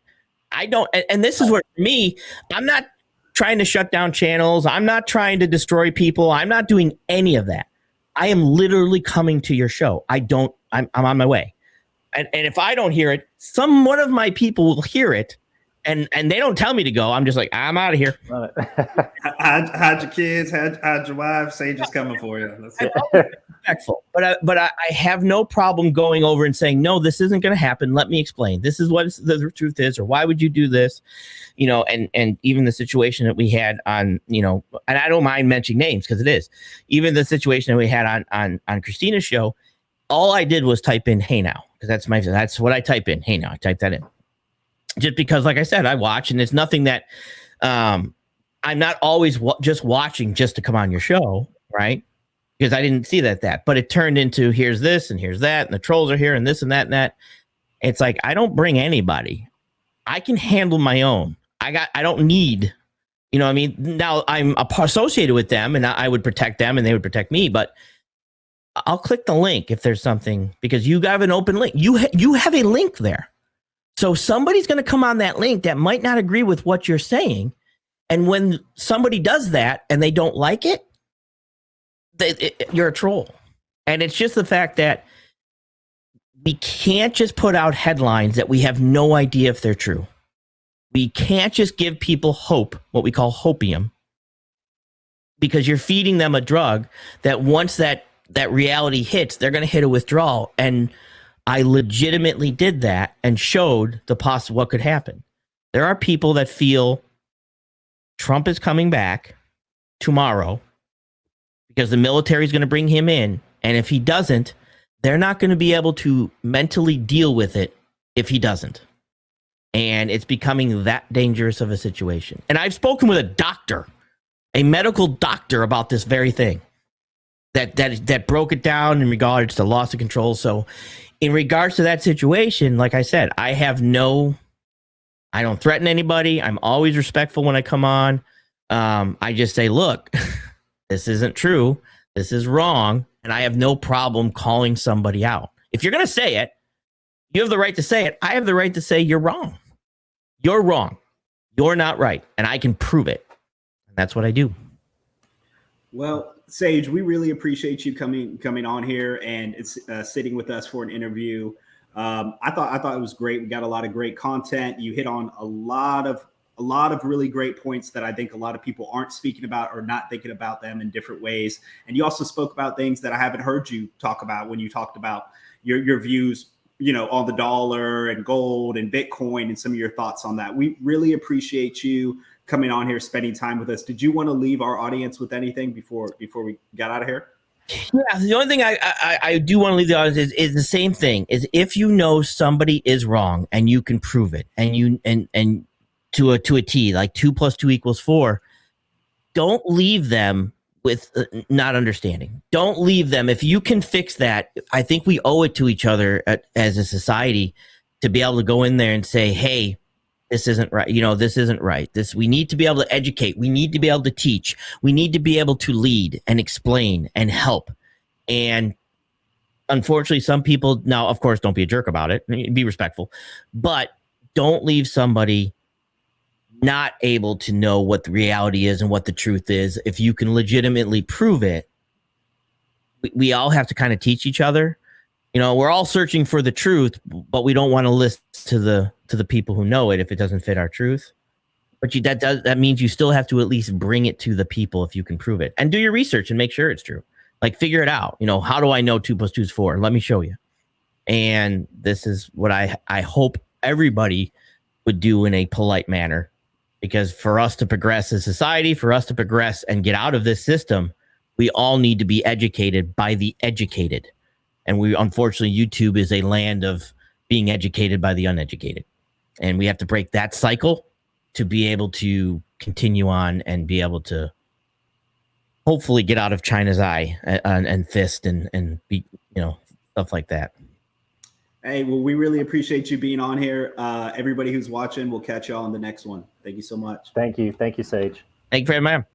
I don't. And this is where, for me, I'm not trying to shut down channels. I'm not trying to destroy people. I'm not doing any of that. I am literally coming to your show. I'm on my way. And if I don't hear it, one of my people will hear it. And they don't tell me to go. I'm just like, I'm out of here. Hide your kids, hide your wife. Sage is coming for you. Respectful, but I have no problem going over and saying, no, this isn't going to happen. Let me explain. This is what the truth is, or why would you do this? And even the situation that we had on, and I don't mind mentioning names because it is. Even the situation that we had on Christina's show, all I did was type in "Hey now," because that's what I type in. Hey now, I type that in. Just because, like I said, I watch, and it's nothing that I'm not always just watching just to come on your show, right? Because I didn't see that. But it turned into here's this and here's that, and the trolls are here, and this and that and that. It's like I don't bring anybody. I can handle my own. I don't need, I mean, now I'm associated with them, and I would protect them, and they would protect me. But I'll click the link if there's something, because you have an open link. You have a link there. So somebody's going to come on that link that might not agree with what you're saying. And when somebody does that and they don't like it, you're a troll. And it's just the fact that we can't just put out headlines that we have no idea if they're true. We can't just give people hope, what we call hopium, because you're feeding them a drug that once that reality hits, they're going to hit a withdrawal. And I legitimately did that and showed what could happen. There are people that feel Trump is coming back tomorrow because the military is going to bring him in. And if he doesn't, they're not going to be able to mentally deal with it if he doesn't. And it's becoming that dangerous of a situation. And I've spoken with a medical doctor about this very thing that broke it down in regards to loss of control. So in regards to that situation, like I said, I don't threaten anybody. I'm always respectful when I come on. I just say, look, this isn't true. This is wrong. And I have no problem calling somebody out. If you're going to say it, you have the right to say it. I have the right to say you're wrong. You're wrong. You're not right. And I can prove it. And that's what I do. Well, Sage, we really appreciate you coming on here and sitting with us for an interview. I thought it was great. We got a lot of great content. You hit on a lot of really great points that I think a lot of people aren't speaking about or not thinking about them in different ways. And you also spoke about things that I haven't heard you talk about when you talked about your views, on the dollar and gold and Bitcoin and some of your thoughts on that. We really appreciate you coming on here, spending time with us. Did you want to leave our audience with anything before we got out of here? Yeah, the only thing I do want to leave the audience is the same thing. Is if you know somebody is wrong and you can prove it, and to a T, like 2 + 2 = 4, don't leave them with not understanding. Don't leave them. If you can fix that, I think we owe it to each other as a society to be able to go in there and say, hey, this isn't right. This isn't right. We need to be able to educate. We need to be able to teach. We need to be able to lead and explain and help. And unfortunately, some people now, of course, don't be a jerk about it. Be respectful, but don't leave somebody not able to know what the reality is and what the truth is. If you can legitimately prove it, we all have to kind of teach each other. We're all searching for the truth, but we don't want to listen to the people who know it if it doesn't fit our truth. But that means you still have to at least bring it to the people if you can prove it, and do your research and make sure it's true. Like, figure it out. How do I know 2 + 2 is 4? Let me show you. And this is what I hope everybody would do in a polite manner, because for us to progress as society, for us to progress and get out of this system, we all need to be educated by the educated. And unfortunately, YouTube is a land of being educated by the uneducated. And we have to break that cycle to be able to continue on and be able to hopefully get out of China's eye and fist and be, stuff like that. Hey, well, we really appreciate you being on here. Everybody who's watching, we'll catch you all on the next one. Thank you so much. Thank you. Thank you, Sage. Thank you very much.